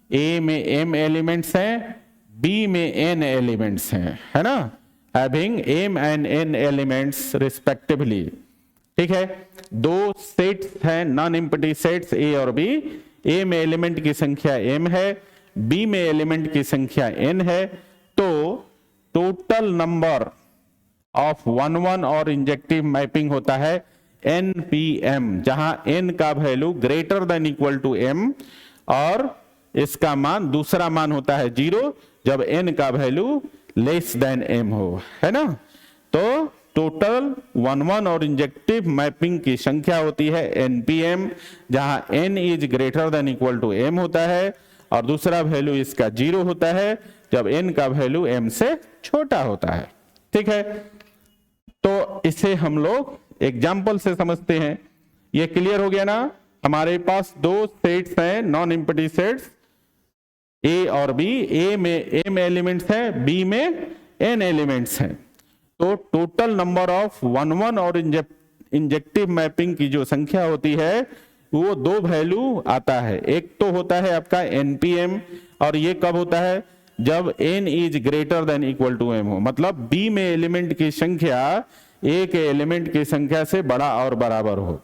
ए में m एलिमेंट्स हैं, बी में n एलिमेंट्स हैं, है ना, having m and n elements respectively. ठीक है, 2 सेट्स हैं नॉन एम्प्टी सेट्स ए और बी, ए में एलिमेंट की संख्या m है, बी में एलिमेंट की संख्या n है, तो टोटल नंबर ऑफ 1 1 और इंजेक्टिव मैपिंग होता है npm, जहां n का value greater than equal to m और इसका मान, दूसरा मान होता है 0 जब n का वैल्यू लेस देन m हो, है ना। तो टोटल 1 1 और इंजेक्टिव मैपिंग की संख्या होती है npm, जहां n is greater than equal to m होता है और दूसरा वैल्यू इसका 0 होता है जब n का वैल्यू m से छोटा होता है। ठीक है, तो इसे हम लोग एग्जाम्पल से समझते हैं। ये क्लियर हो गया ना। हमारे पास 2 सेट्स हैं नॉन एम्प्टी सेट्स ए और बी, ए में m एलिमेंट्स हैं, बी में n एलिमेंट्स हैं। तो टोटल नंबर ऑफ 1 1 और इंजेक्टिव मैपिंग की जो संख्या होती है वो 2 वैल्यू आता है। एक तो होता है आपका npm और ये कब होता है, जब n is greater than equal to m हो, मतलब b में एलिमेंट की संख्या a के एलिमेंट की संख्या से बड़ा और बराबर हो।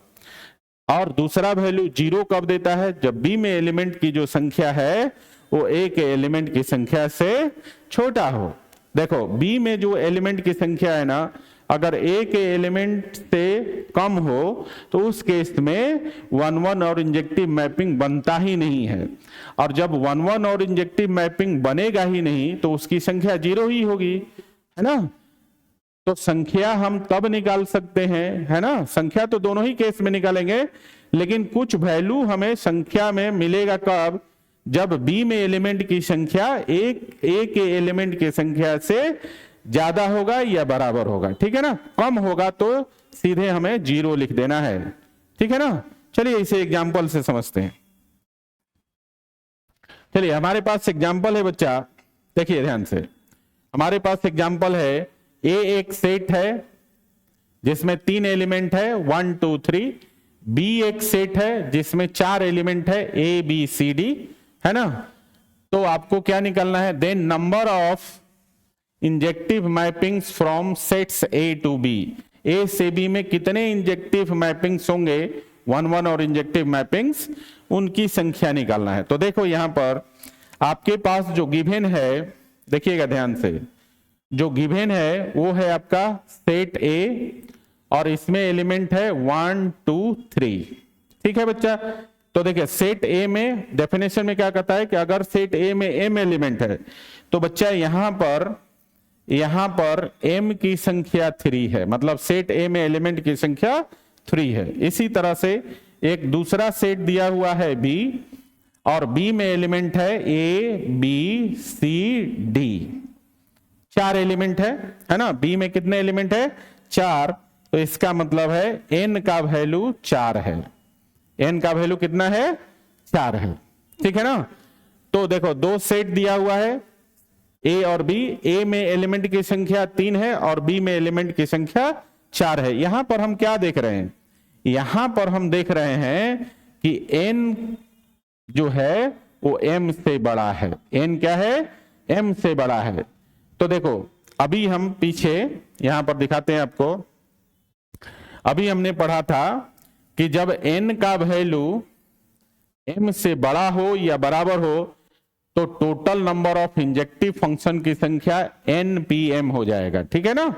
और दूसरा वैल्यू 0 कब देता है, जब बी में एलिमेंट की जो संख्या है वो ए के एलिमेंट की संख्या से छोटा हो। देखो बी में जो एलिमेंट की संख्या है ना, अगर ए के एलिमेंट से कम हो तो उस केस में 1-1 और इंजेक्टिव मैपिंग बनता ही नहीं है, और जब 1-1 और इंजेक्टिव मैपिंग बनेगा ही नहीं तो उसकी संख्या 0 ही होगी, है ना। तो संख्या हम तब निकाल सकते हैं, है ना, संख्या तो दोनों ही केस में निकालेंगे, लेकिन कुछ वैल्यू हमें संख्या में मिलेगा कब, जब बी में एलिमेंट की संख्या ए के एलिमेंट की संख्या से ज्यादा होगा या बराबर होगा, ठीक है ना। कम होगा तो सीधे हमें 0 लिख देना है, ठीक है ना। चलिए इसे एग्जाम्पल से समझते हैं। चलिए हमारे पास एग्जाम्पल है बच्चा, देखिए ध्यान से, हमारे पास एग्जाम्पल है ए एक सेट है जिसमें 3 एलिमेंट है 1 2 3, बी एक सेट है जिसमें 4 एलिमेंट है ए बी सी डी, है ना। तो आपको क्या निकालना है, then number of injective mappings from sets A to B, A से बी में कितने इंजेक्टिव मैपिंग्स होंगे 1-1 और इंजेक्टिव मैपिंग्स, उनकी संख्या निकालना है। तो देखो यहां पर आपके पास जो गिवन है, देखिएगा ध्यान से, जो गिवन है वो है आपका सेट ए और इसमें एलिमेंट है 1 2 3, ठीक है बच्चा। तो देखिए सेट ए में डेफिनेशन में क्या कहता है कि अगर सेट ए में m एलिमेंट है तो बच्चा यहां पर m की संख्या 3 है, मतलब सेट ए में एलिमेंट की संख्या 3 है। इसी तरह से एक दूसरा सेट दिया हुआ है b और b में एलिमेंट है a b c d, 4 element है ना। b में कितने एलिमेंट है, 4, तो इसका मतलब है n का वैल्यू 4 है, n का वैल्यू कितना है, 4 है, ठीक है ना। तो देखो दो सेट दिया हुआ है a और b, a में एलिमेंट की संख्या 3 है और b में एलिमेंट की संख्या 4 है। यहां पर हम क्या देख रहे हैं, यहां पर हम देख रहे हैं कि n जो है वो m से बड़ा है, n क्या है, m से बड़ा है। तो देखो अभी हम पीछे यहां पर दिखाते हैं आपको, अभी हमने पढ़ा था कि जब n का वैल्यू m से बड़ा हो या बराबर हो तो total number of injective function की संख्या npm हो जाएगा, ठीक है ना।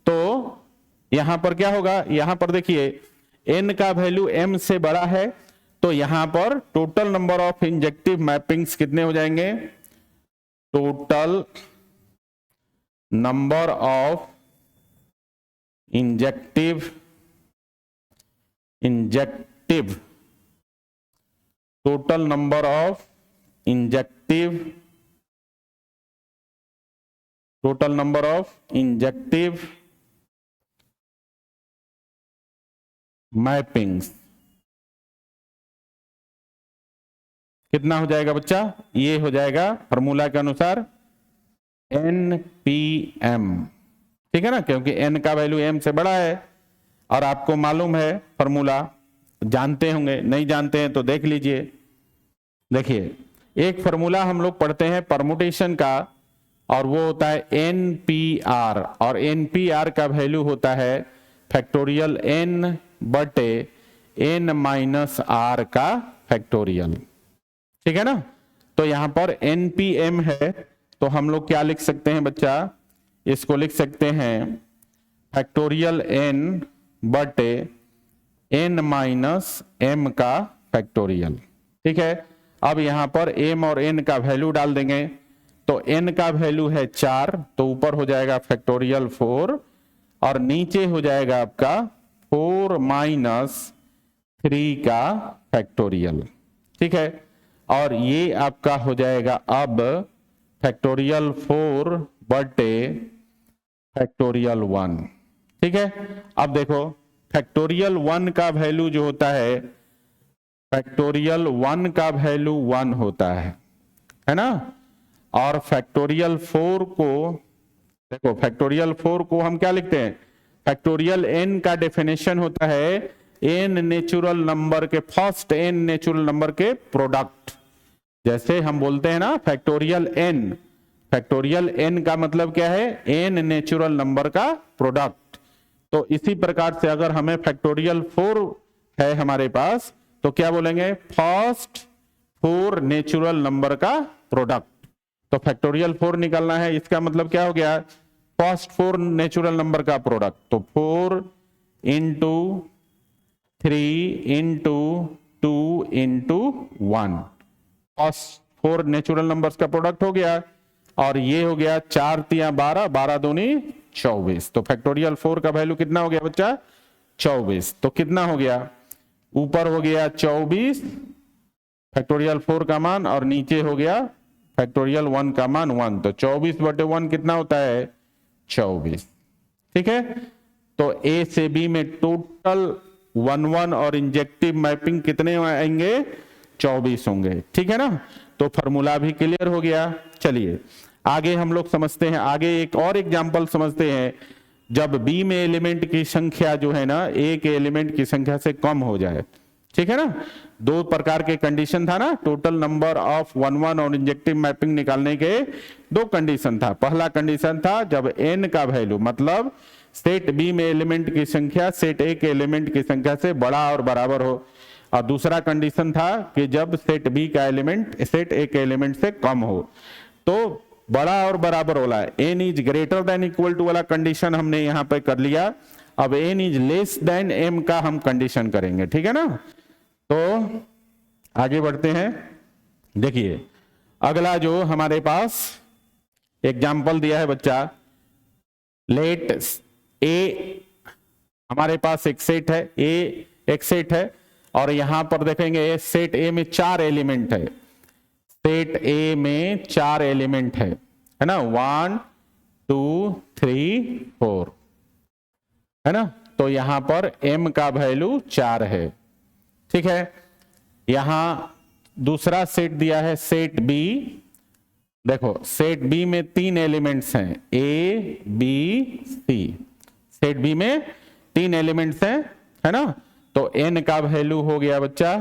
तो यहां पर क्या होगा, यहां पर देखिए n का वैल्यू m से बड़ा है तो यहां पर total number of injective mappings कितने हो जाएंगे, total number of injective total number of injective mappings कितना हो जाएगा बच्चा, ये हो जाएगा फॉर्मूला के अनुसार npm, ठीक है ना, क्योंकि n का वैल्यू m से बड़ा है और आपको मालूम है फॉर्मूला, जानते होंगे, नहीं जानते हैं तो देख लीजिए। देखिए एक फॉर्मूला हम लोग पढ़ते हैं परमुटेशन का और वो होता है npr, और npr का वैल्यू होता है फैक्टोरियल n बटे n माइनस r का फैक्टोरियल, ठीक है ना। तो यहां पर npm है तो हम लोग क्या लिख सकते हैं बच्चा, इसको लिख सकते हैं फैक्टोरियल n बटे n माइनस m का फैक्टोरियल, ठीक है। अब यहां पर m और n का वैल्यू डाल देंगे, तो n का वैल्यू है 4 तो ऊपर हो जाएगा फैक्टोरियल 4 और नीचे हो जाएगा आपका 4 माइनस 3 का फैक्टोरियल, ठीक है। और ये आपका हो जाएगा अब फैक्टोरियल 4 बटे फैक्टोरियल 1, ठीक है। अब देखो फैक्टोरियल 1 का वैल्यू जो होता है, फैक्टोरियल 1 का वैल्यू 1 होता है ना। और फैक्टोरियल 4 को देखो, फैक्टोरियल 4 को हम क्या लिखते हैं, फैक्टोरियल n का डेफिनेशन होता है n नेचुरल नंबर के, फर्स्ट n नेचुरल नंबर के प्रोडक्ट, जैसे हम बोलते हैं ना फैक्टोरियल n, फैक्टोरियल n का मतलब क्या है, n नेचुरल नंबर का प्रोडक्ट। तो इसी प्रकार से अगर हमें फैक्टोरियल 4 है हमारे पास, तो क्या बोलेंगे, फर्स्ट 4 नेचुरल नंबर का प्रोडक्ट। तो फैक्टोरियल 4 निकालना है, इसका मतलब क्या हो गया, फर्स्ट 4 नेचुरल नंबर का प्रोडक्ट। तो 4 into 3 into 2 into 1, first 4 natural numbers का प्रोडक्ट हो गया। और ये हो गया 4 तिया 12, 12 दूनी 24। तो फैक्टोरियल 4 का वैल्यू कितना हो गया बच्चा, 24। तो कितना हो गया, ऊपर हो गया 24 फैक्टोरियल 4 का मान, और नीचे हो गया फैक्टोरियल 1 का मान 1। तो 24/1 कितना होता है, 24। ठीक है, तो ए से बी में टोटल 1 और इंजेक्टिव मैपिंग कितने आएंगे, 24 होंगे। ठीक है ना, तो फॉर्मूला भी क्लियर हो गया। चलिए आगे हम लोग समझते हैं, आगे एक और एग्जांपल समझते हैं। जब बी में एलिमेंट की संख्या जो है ना, ए के एलिमेंट की संख्या से कम हो जाए। ठीक है ना, दो प्रकार के कंडीशन था ना, टोटल नंबर ऑफ 1 और इंजेक्टिव मैपिंग निकालने के दो कंडीशन था। पहला कंडीशन था जब एन का वैल्यू, मतलब सेट बी में एलिमेंट की संख्या सेट ए के एलिमेंट की संख्या से बड़ा और बराबर हो, और दूसरा कंडीशन था कि जब सेट बी का एलिमेंट सेट ए के एलिमेंट से कम हो। तो बड़ा और बराबर वाला N is greater than equal to वाला कंडीशन हमने यहां पे कर लिया। अब N is less than M का हम कंडीशन करेंगे। ठीक है ना, तो आगे बढ़ते हैं। देखिए अगला जो हमारे पास एग्जाम्पल दिया है बच्चा, लेट ए, हमारे पास एक सेट है, ए एक सेट है, और यहां पर देखेंगे सेट ए में 4 एलिमेंट है। सेट ए में 4 एलिमेंट है ना, 1 2 3 4, है ना। तो यहां पर m का वैल्यू 4 है। ठीक है, यहां दूसरा सेट दिया है सेट बी। देखो सेट बी में 3 एलिमेंट्स हैं, A B C. Set B में 3 एलिमेंट्स हैं, है ना। तो n का वैल्यू हो गया बच्चा,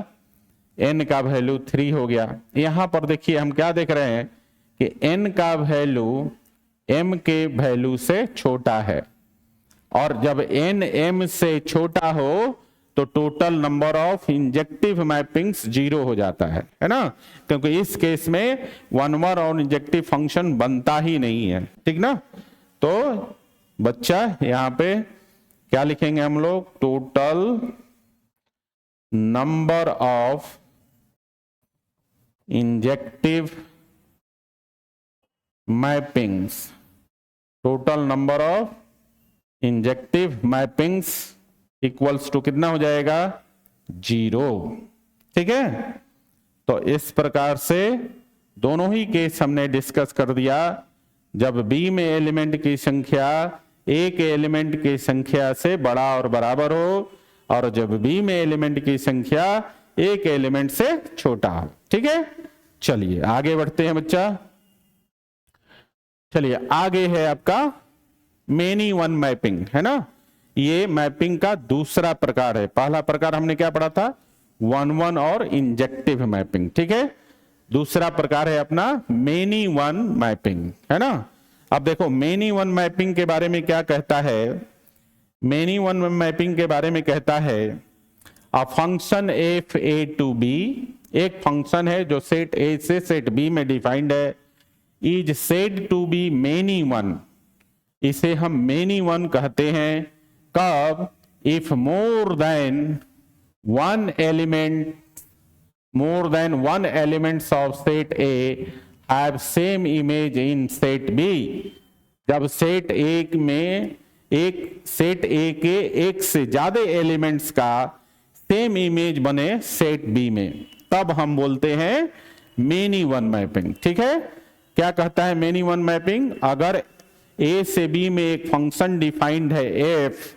n का वैल्यू 3 हो गया। यहां पर देखिए हम क्या देख रहे हैं कि n का वैल्यू m के वैल्यू से छोटा है, और जब n m से छोटा हो तो total number of injective mappings 0 हो जाता है ना, क्योंकि इस केस में 1 और इंजेक्टिव फंक्शन बनता ही नहीं है। ठीक ना, तो बच्चा यहां पे क्या लिखेंगे हम लोग, total number of injective mappings, total number of injective mappings equals to कितना हो जाएगा, 0। ठीक है, तो इस प्रकार से दोनों ही केस हमने डिस्कस कर दिया। जब बी में एलिमेंट की संख्या ए के एलिमेंट की संख्या से बड़ा और बराबर हो, और जब बी में एलिमेंट की संख्या ए के एलिमेंट से छोटा हो। ठीक है, चलिए आगे बढ़ते हैं बच्चा। चलिए आगे है आपका मेनी वन मैपिंग, है ना। ये मैपिंग का दूसरा प्रकार है। पहला प्रकार हमने क्या पढ़ा था, 1 और इंजेक्टिव मैपिंग। ठीक है, दूसरा प्रकार है अपना मेनी वन मैपिंग, है ना। अब देखो मेनी वन मैपिंग के बारे में क्या कहता है, मेनी वन मैपिंग के बारे में कहता है a function f A to B, एक फंक्शन है जो सेट ए से सेट बी में डिफाइंड है, is said to be many one, इसे हम मेनी वन कहते हैं। कब, if more than one elements of set A have same image in set B, जब सेट ए में सेट ए के एक से ज्यादा एलिमेंट्स का सेम इमेज बने सेट बी में, तब हम बोलते हैं मेनी वन मैपिंग। ठीक है, क्या कहता है मेनी वन मैपिंग, अगर ए से बी में एक फंक्शन डिफाइंड है एफ,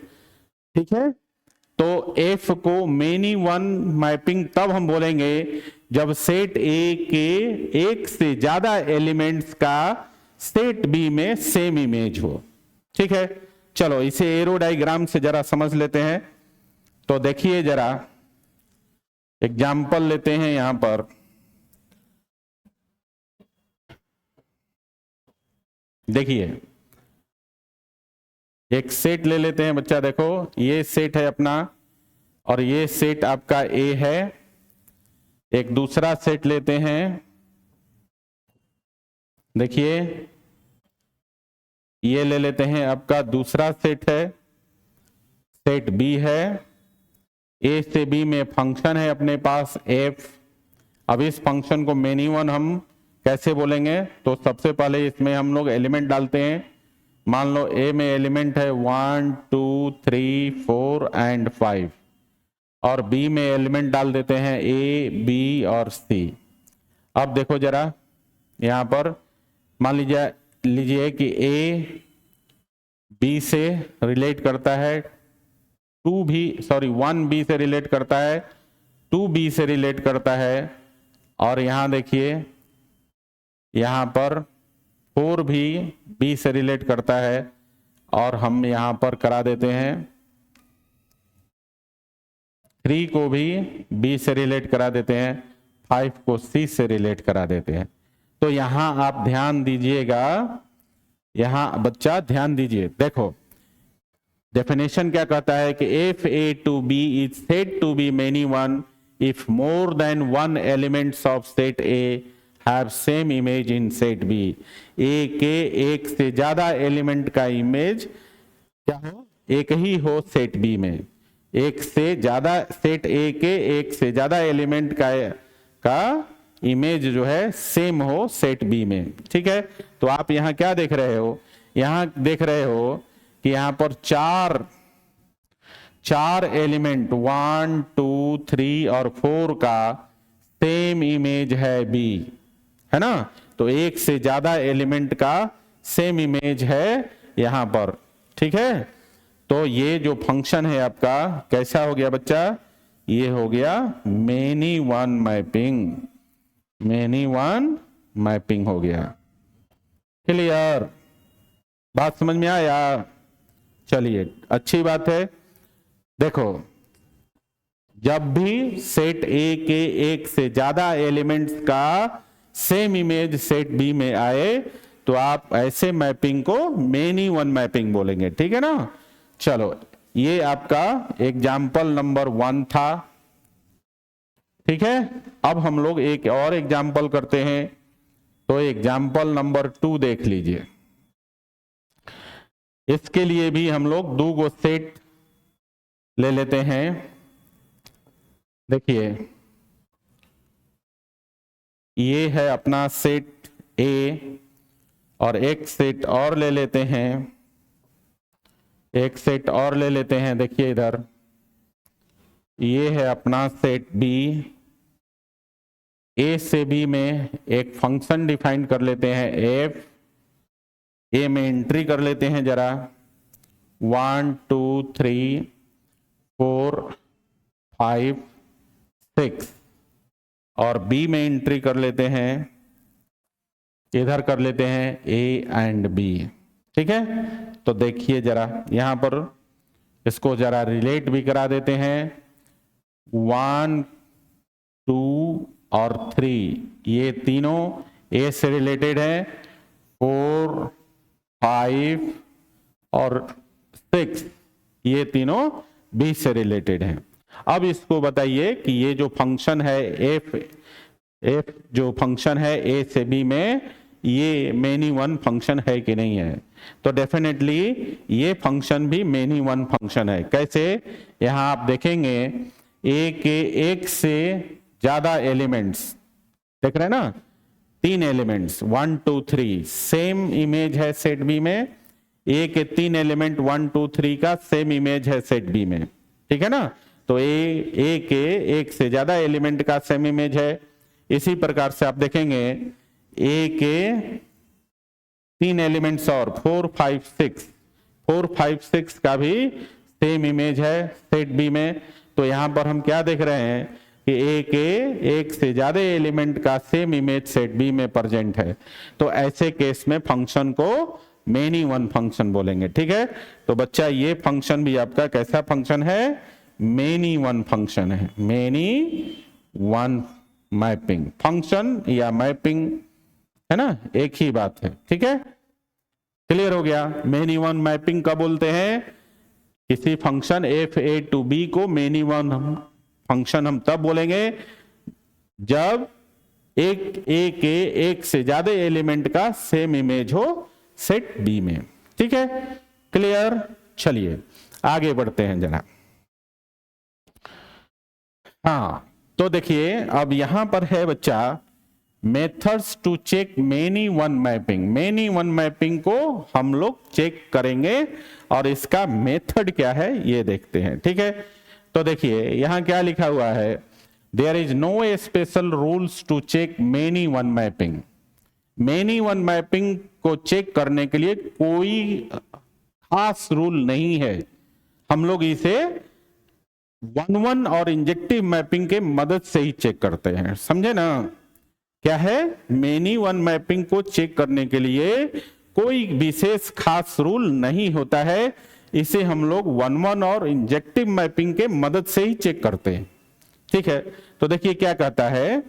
ठीक है, तो एफ को मेनी वन मैपिंग तब हम बोलेंगे जब सेट ए के एक से ज्यादा एलिमेंट्स का सेट बी में सेम इमेज हो। ठीक है, चलो इसे एरो डायग्राम से जरा समझ लेते हैं। तो देखिए जरा एग्जाम्पल लेते हैं यहां पर। देखिए एक सेट ले लेते हैं बच्चा, देखो ये सेट है अपना और ये सेट आपका ए है। एक दूसरा सेट लेते हैं, देखिए ये ले लेते हैं, आपका दूसरा सेट है, सेट बी है। ए से बी में फंक्शन है अपने पास एफ। अब इस फंक्शन को मेनी वन हम कैसे बोलेंगे, तो सबसे पहले इसमें हम लोग एलिमेंट डालते हैं। मान लो ए में एलिमेंट है 1 2 3 4 एंड 5, और बी में एलिमेंट डाल देते हैं ए बी और सी। अब देखो जरा यहां पर मान लीजिए कि ए बी से रिलेट करता है, 1 बी से रिलेट करता है, 2 बी से रिलेट करता है, और यहां देखिए यहां पर 4 भी बी से रिलेट करता है, और हम यहां पर करा देते हैं 3 को भी बी से रिलेट करा देते हैं, 5 को सी से रिलेट करा देते हैं। तो यहां आप ध्यान दीजिएगा, यहां बच्चा ध्यान दीजिए, देखो डेफिनेशन क्या कहता है कि if A to B is said to be many one if more than one elements of set A have same image in set B. A के एक से ज्यादा एलिमेंट का इमेज क्या हो, एक ही हो सेट बी में। एक से ज्यादा सेट ए के एक से ज्यादा एलिमेंट का इमेज जो है सेम हो सेट बी में, ठीक है। तो आप यहां क्या देख रहे हो, यहां देख रहे हो कि यहां पर चार एलिमेंट 1 2 3 और 4 का सेम इमेज है बी, है ना। तो एक से ज्यादा एलिमेंट का सेम इमेज है यहां पर, ठीक है। तो ये जो फंक्शन है आपका कैसा हो गया बच्चा, ये हो गया many one mapping, many one mapping हो गया। क्लियर, बात समझ में आया। चलिए अच्छी बात है। देखो जब भी सेट ए के एक से ज्यादा एलिमेंट्स का सेम इमेज सेट बी में आए तो आप ऐसे मैपिंग को मेनी वन मैपिंग बोलेंगे, ठीक है ना। चलो ये आपका एग्जाम्पल नंबर 1 था, ठीक है। अब हम लोग एक और एग्जाम्पल करते हैं, तो एग्जाम्पल नंबर 2 देख लीजिए। इसके लिए भी हम लोग 2 गो सेट ले लेते हैं। देखिए ये है अपना सेट ए, और एक सेट और ले लेते हैं, एक सेट और ले लेते हैं। देखिए इधर ये है अपना सेट बी। ए से बी में एक फंक्शन डिफाइन कर लेते हैं एफ। ए में एंट्री कर लेते हैं जरा 1 2 3 4 5 6, और बी में एंट्री कर लेते हैं, इधर कर लेते हैं ए एंड बी, ठीक है। तो देखिए जरा यहां पर इसको जरा रिलेट भी करा देते हैं। 1 2 और 3 ये तीनों ए से रिलेटेड है, 4 5 और 6 ये तीनों बी से रिलेटेड हैं। अब इसको बताइए कि ये जो फंक्शन है एफ जो फंक्शन है ए से बी में, ये मेनी वन फंक्शन है कि नहीं है। तो डेफिनेटली ये फंक्शन भी मेनी वन फंक्शन है। कैसे, यहां आप देखेंगे ए के एक से ज्यादा एलिमेंट्स देख रहे हैं ना, 3 एलिमेंट्स 1 2 3 सेम इमेज है सेट बी में। ए के 3 एलिमेंट 1 2 3 का सेम इमेज है सेट बी में, ठीक है ना। तो ए के एक से ज्यादा एलिमेंट का सेम इमेज है। इसी प्रकार से आप देखेंगे ए के 3 एलिमेंट्स और 4 5 6 का भी सेम इमेज है सेट बी में। तो यहां पर हम क्या देख रहे हैं कि ए के एक से ज्यादा एलिमेंट का सेम इमेज सेट बी में प्रेजेंट है। तो ऐसे केस में फंक्शन को मेनी वन फंक्शन बोलेंगे, ठीक है। तो बच्चा ये फंक्शन भी आपका कैसा फंक्शन है, मेनी वन फंक्शन है, मेनी वन मैपिंग फंक्शन या मैपिंग, है ना, एक ही बात है, ठीक है। क्लियर हो गया। मेनी वन मैपिंग कब बोलते हैं किसी function f A to B को मेनी वन फंक्शन हम तब बोलेंगे जब एक ए के एक से ज्यादा एलिमेंट का सेम इमेज हो सेट बी में। ठीक है, क्लियर। चलिए आगे बढ़ते हैं जरा। हाँ, तो देखिए अब यहां पर है बच्चा methods to check many one mapping. Many one mapping को हम लोग चेक करेंगे और इसका मेथड क्या है ये देखते हैं। ठीक है, तो देखिए यहां क्या लिखा हुआ है, there is no special rules to check many one mapping. Many one mapping को चेक करने के लिए कोई खास रूल नहीं है, हम लोग इसे वन वन और इंजेक्टिव मैपिंग के मदद से ही चेक करते हैं। समझे ना, क्या है, मेनी वन मैपिंग को चेक करने के लिए कोई विशेष खास रूल नहीं होता है, इसे हम लोग वन वन और इंजेक्टिव मैपिंग के मदद से ही चेक करते हैं। ठीक है, तो देखिए क्या कहता है,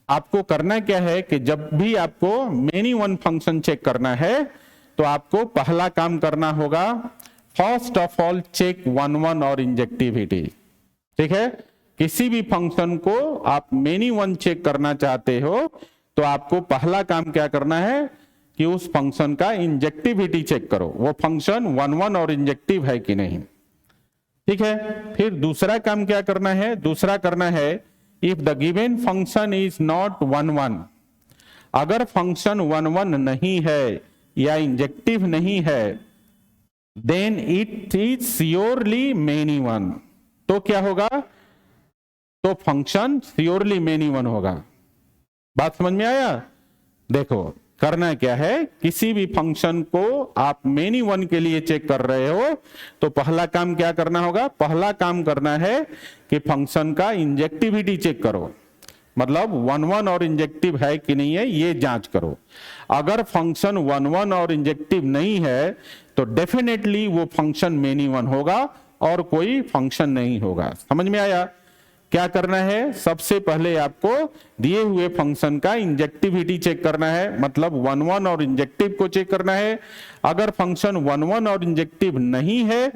आपको करना क्या है कि जब भी आपको मेनी वन फंक्शन चेक करना है तो आपको पहला काम करना होगा, first of all check one one और इंजेक्टिविटी। ठीक है, किसी भी फंक्शन को आप मेनी वन चेक करना चाहते हो तो आपको पहला काम क्या करना है कि उस फंक्शन का इंजेक्टिविटी चेक करो, वो फंक्शन वन वन और इंजेक्टिव है कि नहीं। ठीक है, फिर दूसरा काम क्या करना है, दूसरा करना है if the given function is not one one, अगर फंक्शन वन वन नहीं है या इंजेक्टिव नहीं है, then it is surely many one. तो क्या होगा, तो फंक्शन श्योरली मेनी वन होगा। बात समझ में आया। देखो करना क्या है, किसी भी फंक्शन को आप मेनी वन के लिए चेक कर रहे हो तो पहला काम क्या करना होगा, पहला काम करना है कि फंक्शन का इंजेक्टिविटी चेक करो, मतलब वन वन और इंजेक्टिव है कि नहीं है ये जांच करो। अगर फंक्शन वन वन और इंजेक्टिव नहीं है तो डेफिनेटली वो फंक्शन मेनी वन होगा और कोई फंक्शन नहीं होगा। समझ में आया। क्या करना है, सबसे पहले आपको दिए हुए फंक्शन का इंजेक्टिविटी चेक करना है, मतलब वन वन और इंजेक्टिव को चेक करना है। अगर फंक्शन वन वन और इंजेक्टिव नहीं है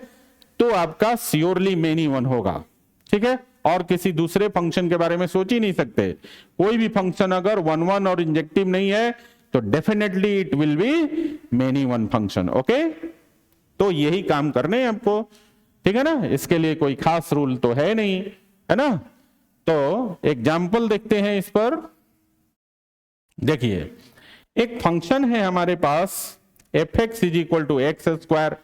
तो आपका श्योरली मेनी वन होगा। ठीक है, और किसी दूसरे फंक्शन के बारे में सोच ही नहीं सकते। कोई भी फंक्शन अगर वन वन और इंजेक्टिव नहीं है तो definitely it will be many one function. Okay, तो यही काम करने हैं आपको। ठीक है ना, इसके लिए कोई खास रूल तो है नहीं, है ना। तो एग्जाम्पल देखते हैं इस पर। देखिए एक फंक्शन है हमारे पास F x is equal to x square,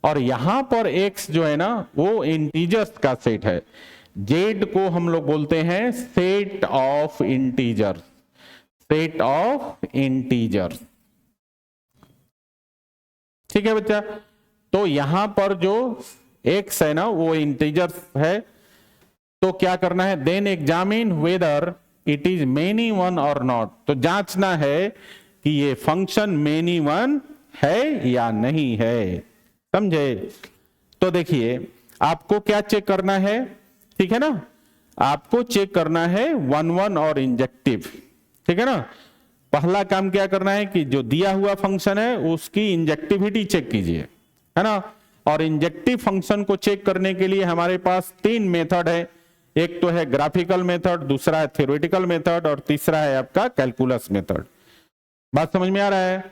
और यहां पर x जो है ना वो इंटीजर्स का सेट है। z को हम लोग बोलते हैं set of integers, set of integers. ठीक है बच्चा, तो यहां पर जो x है ना वो इंटीजर्स है, तो क्या करना है, then examine whether it is many one और नॉट। तो जांचना है कि ये फंक्शन मेनी वन है या नहीं है। समझे। तो देखिए आपको क्या चेक करना है, ठीक है ना, आपको चेक करना है वन वन और इंजेक्टिव। ठीक है ना, पहला काम क्या करना है कि जो दिया हुआ फंक्शन है उसकी इंजेक्टिविटी चेक कीजिए, है ना। और इंजेक्टिव फंक्शन को चेक करने के लिए हमारे पास तीन मेथड है, एक तो है ग्राफिकल मेथड, दूसरा है थ्योरेटिकल मेथड और तीसरा है आपका कैलकुलस मेथड। बात समझ में आ रहा है।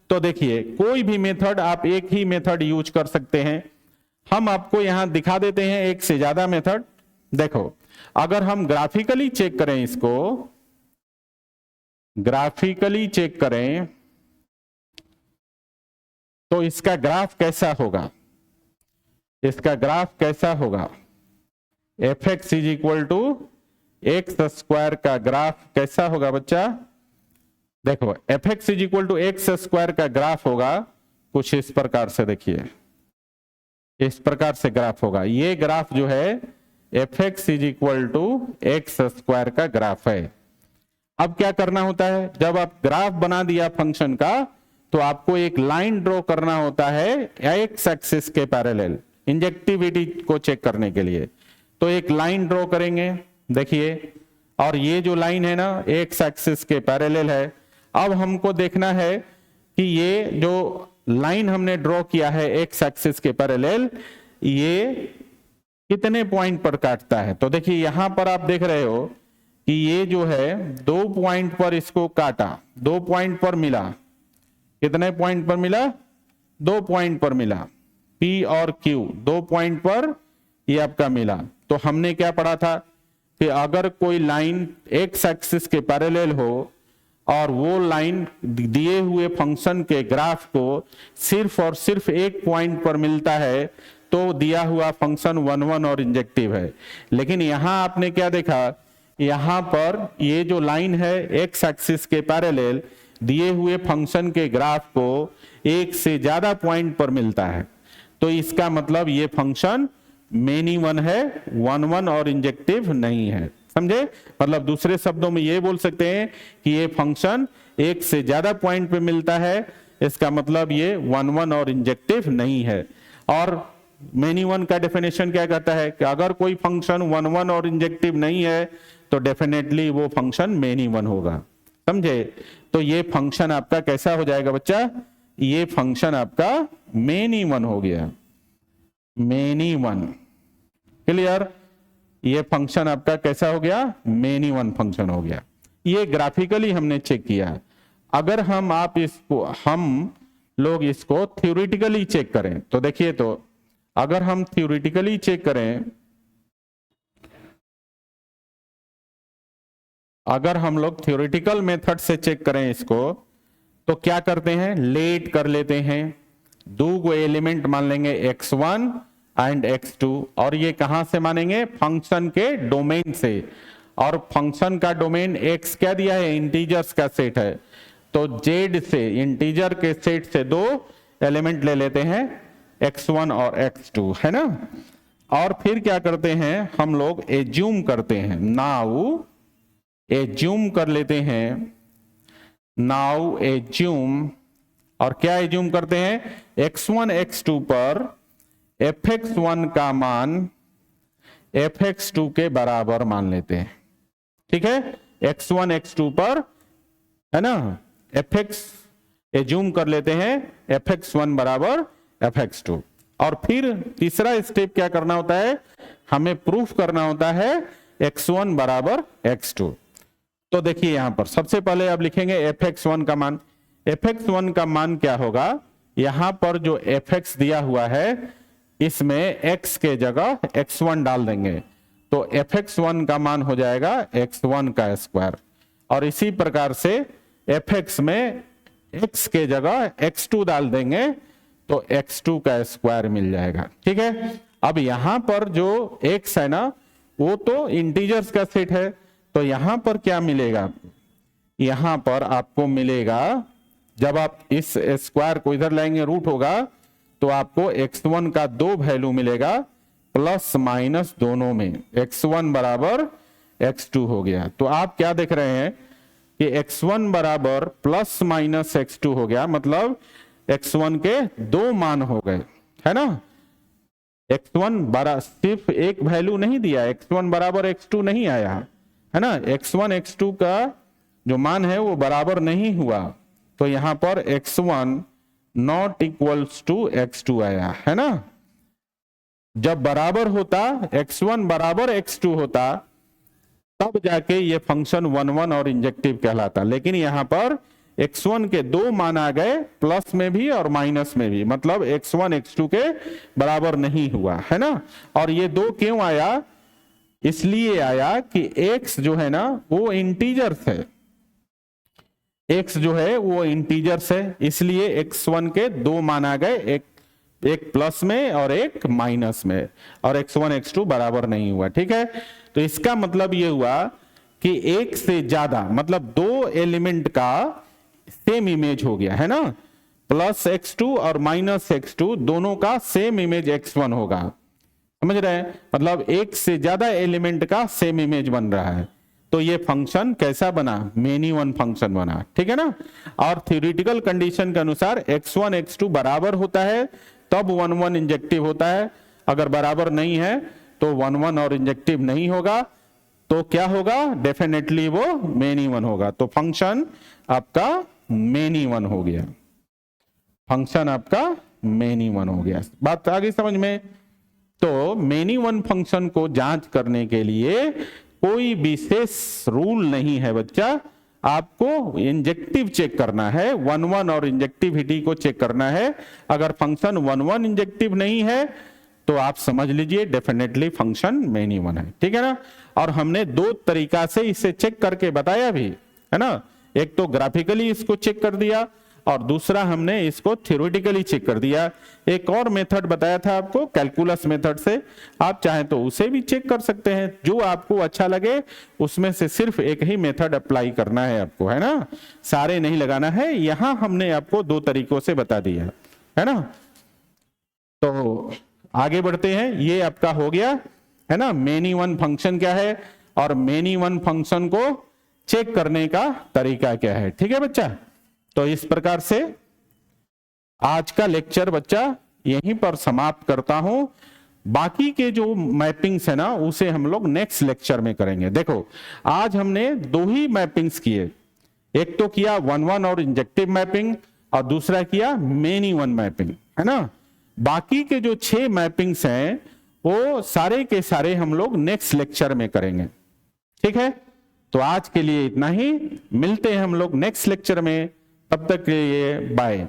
तो देखिए कोई भी मेथड आप एक ही मेथड यूज कर सकते हैं। हम आपको यहां दिखा देते हैं एक से ज्यादा मेथड। देखो अगर हम ग्राफिकली चेक करें, इसको ग्राफिकली चेक करें तो इसका ग्राफ कैसा होगा, इसका ग्राफ कैसा होगा, f x is equal to x square का ग्राफ कैसा होगा बच्चा। देखो f x is equal to x square का ग्राफ होगा कुछ इस प्रकार से। देखिए इस प्रकार से ग्राफ होगा। ये ग्राफ जो है f x is equal to x square का ग्राफ है। अब क्या करना होता है, जब आप ग्राफ बना दिया फंक्शन का तो आपको एक लाइन ड्रॉ करना होता है एक्स एक्सिस के पैरेलल इंजेक्टिविटी को चेक करने के लिए। तो एक लाइन ड्रॉ करेंगे, देखिए, और ये जो लाइन है ना एक्स एक्सिस के पैरेलल है। अब हमको देखना है कि ये जो लाइन हमने ड्रॉ किया है एक्स एक्सिस के पैरेलल, ये कितने पॉइंट पर काटता है। तो देखिए यहां पर आप देख रहे हो कि ये जो है 2 पॉइंट पर इसको काटा, 2 पॉइंट पर मिला। कितने पॉइंट पर मिला? 2 पॉइंट पर मिला। P और Q 2 पॉइंट पर ये आपका मिला। तो हमने क्या पढ़ा था कि अगर कोई लाइन एक्स एक्सिस के पैरेलल हो और वो लाइन दिए हुए फंक्शन के ग्राफ को सिर्फ और सिर्फ एक पॉइंट पर मिलता है तो दिया हुआ फंक्शन 1 1 और इंजेक्टिव है। लेकिन यहां आपने क्या देखा, यहां पर ये जो लाइन है एक्स एक्सिस के पैरेलल दिए हुए फंक्शन के ग्राफ को एक से ज्यादा पॉइंट पर मिलता है। तो इसका मतलब ये फंक्शन मेनी वन है, 1 1 और इंजेक्टिव नहीं है। समझे? मतलब दूसरे शब्दों में ये बोल सकते हैं कि ये फंक्शन एक से ज्यादा पॉइंट पे मिलता है, इसका मतलब ये 1 1 और इंजेक्टिव नहीं है। और मेनी वन का डेफिनेशन क्या कहता है कि अगर कोई फंक्शन 1 1 और इंजेक्टिव नहीं है तो डेफिनेटली वो फंक्शन मेनी वन होगा। समझे? तो ये फंक्शन आपका कैसा हो जाएगा बच्चा? ये फंक्शन आपका मेनी वन हो गया, मेनी वन। क्लियर? ये फंक्शन आपका कैसा हो गया? मेनी वन फंक्शन हो गया। ये ग्राफिकली हमने चेक किया। अगर हम लोग इसको थ्योरेटिकली चेक करें तो देखिए, तो अगर हम थ्योरेटिकली चेक करें, अगर हम लोग थ्योरेटिकल मेथड से चेक करें इसको, तो क्या करते हैं? लेट कर लेते हैं, 2 एलिमेंट मान लेंगे x1 एंड x2, और ये कहां से मानेंगे? फंक्शन के डोमेन से। और फंक्शन का डोमेन x क्या दिया है? इंटीजर्स का सेट है। तो z से, इंटीजर के सेट से 2 एलिमेंट ले लेते हैं, x1 और x2, है ना। और फिर क्या करते हैं? हम लोग एज्यूम करते हैं, नाउ एज्यूम कर लेते हैं, नाउ एज्यूम। और क्या एज्यूम करते हैं? x1 x2 पर fx1 का मान fx2 के बराबर मान लेते हैं। ठीक है? x1 x2 पर, है ना, fx एज्यूम कर लेते हैं fx1 बराबर fx2। और फिर तीसरा स्टेप क्या करना होता है? हमें प्रूफ करना होता है x1 बराबर x2। तो देखिए यहां पर सबसे पहले अब लिखेंगे fx1 का मान। fx1 का मान क्या होगा? यहां पर जो fx दिया हुआ है इसमें x के जगह x1 डाल देंगे, तो fx1 का मान हो जाएगा x1 का स्क्वायर। और इसी प्रकार से fx में x के जगह x2 डाल देंगे तो x2 का स्क्वायर मिल जाएगा। ठीक है? अब यहां पर जो x है ना, वो तो इंटीजर्स का सेट है, तो यहां पर क्या मिलेगा? यहां पर आपको मिलेगा, जब आप इस स्क्वायर को इधर लाएंगे, रूट होगा, तो आपको x1 का 2 वैल्यू मिलेगा, प्लस माइनस दोनों में, x1 बराबर x2 हो गया। तो आप क्या देख रहे हैं कि x1 बराबर प्लस माइनस x2 हो गया, मतलब x1 के 2 मान हो गए, है ना। x1 बराबर सिर्फ एक वैल्यू नहीं दिया, x1 बराबर x2 नहीं आया, है ना। x1 x2 का जो मान है वो बराबर नहीं हुआ, तो यहां पर x1 not equals to x2 आया, है ना। जब बराबर होता, x1 बराबर x2 होता, तब जाके ये फंक्शन 1 1 और इंजेक्टिव कहलाता। लेकिन यहां पर x1 के 2 मान आ गए, प्लस में भी और माइनस में भी, मतलब x1 x2 के बराबर नहीं हुआ, है ना। और ये 2 क्यों आया? इसलिए आया कि x जो है ना वो इंटीजर्स है, x जो है वो इंटीजर्स है, इसलिए x1 के 2 मान आ गए, एक प्लस में और एक माइनस में, और x1 x2 बराबर नहीं हुआ। ठीक है? तो इसका मतलब ये हुआ कि एक से ज्यादा, मतलब 2 एलिमेंट का सेम इमेज हो गया, है ना। प्लस x2 और माइनस x2 दोनों का सेम इमेज x1 होगा, समझ रहे हैं। मतलब एक से ज्यादा एलिमेंट का सेम इमेज बन रहा है, तो ये फंक्शन कैसा बना? मेनी वन फंक्शन बना। ठीक है ना। और थ्योरेटिकल कंडीशन के अनुसार x1 x2 बराबर होता है तब 1 1 इंजेक्टिव होता है, अगर बराबर नहीं है तो 1 1 और इंजेक्टिव नहीं होगा, तो क्या होगा? डेफिनेटली वो मेनी वन होगा। तो फंक्शन आपका मेनी वन हो गया, फंक्शन आपका मेनी वन हो गया। बात आ गई समझ में? तो मेनी वन फंक्शन को जांच करने के लिए कोई विशेष रूल नहीं है बच्चा, आपको इंजेक्टिव चेक करना है, 1 और इंजेक्टिविटी को चेक करना है। अगर फंक्शन 1 इंजेक्टिव नहीं है तो आप समझ लीजिए डेफिनेटली फंक्शन मेनी वन है, ठीक है ना। और हमने दो तरीका से इसे चेक करके बताया भी है ना, एक तो ग्राफिकली इसको चेक कर दिया और दूसरा हमने इसको थ्योरेटिकली चेक कर दिया। एक और मेथड बताया था आपको कैलकुलस मेथड से, आप चाहें तो उसे भी चेक कर सकते हैं, जो आपको अच्छा लगे उसमें से सिर्फ एक ही मेथड अप्लाई करना है आपको, है ना, सारे नहीं लगाना है। यहां हमने आपको दो तरीकों से बता दिया है ना। तो आगे बढ़ते हैं, ये आपका हो गया है ना, मेनी वन फंक्शन क्या है और मेनी वन फंक्शन को चेक करने का तरीका क्या है, ठीक है बच्चा। तो इस प्रकार से आज का लेक्चर बच्चा यहीं पर समाप्त करता हूं। बाकी के जो मैपिंग्स है ना उसे हम लोग नेक्स्ट लेक्चर में करेंगे। देखो आज हमने दो ही मैपिंग्स किए, एक तो किया 1 और इंजेक्टिव मैपिंग और दूसरा किया मेनी वन मैपिंग, है ना। बाकी के जो 6 मैपिंग्स हैं वो सारे के सारे हम लोग नेक्स्ट लेक्चर में करेंगे, ठीक है। तो आज के लिए इतना ही, मिलते हैं हम लोग नेक्स्ट लेक्चर में, तब तक के लिए बाय।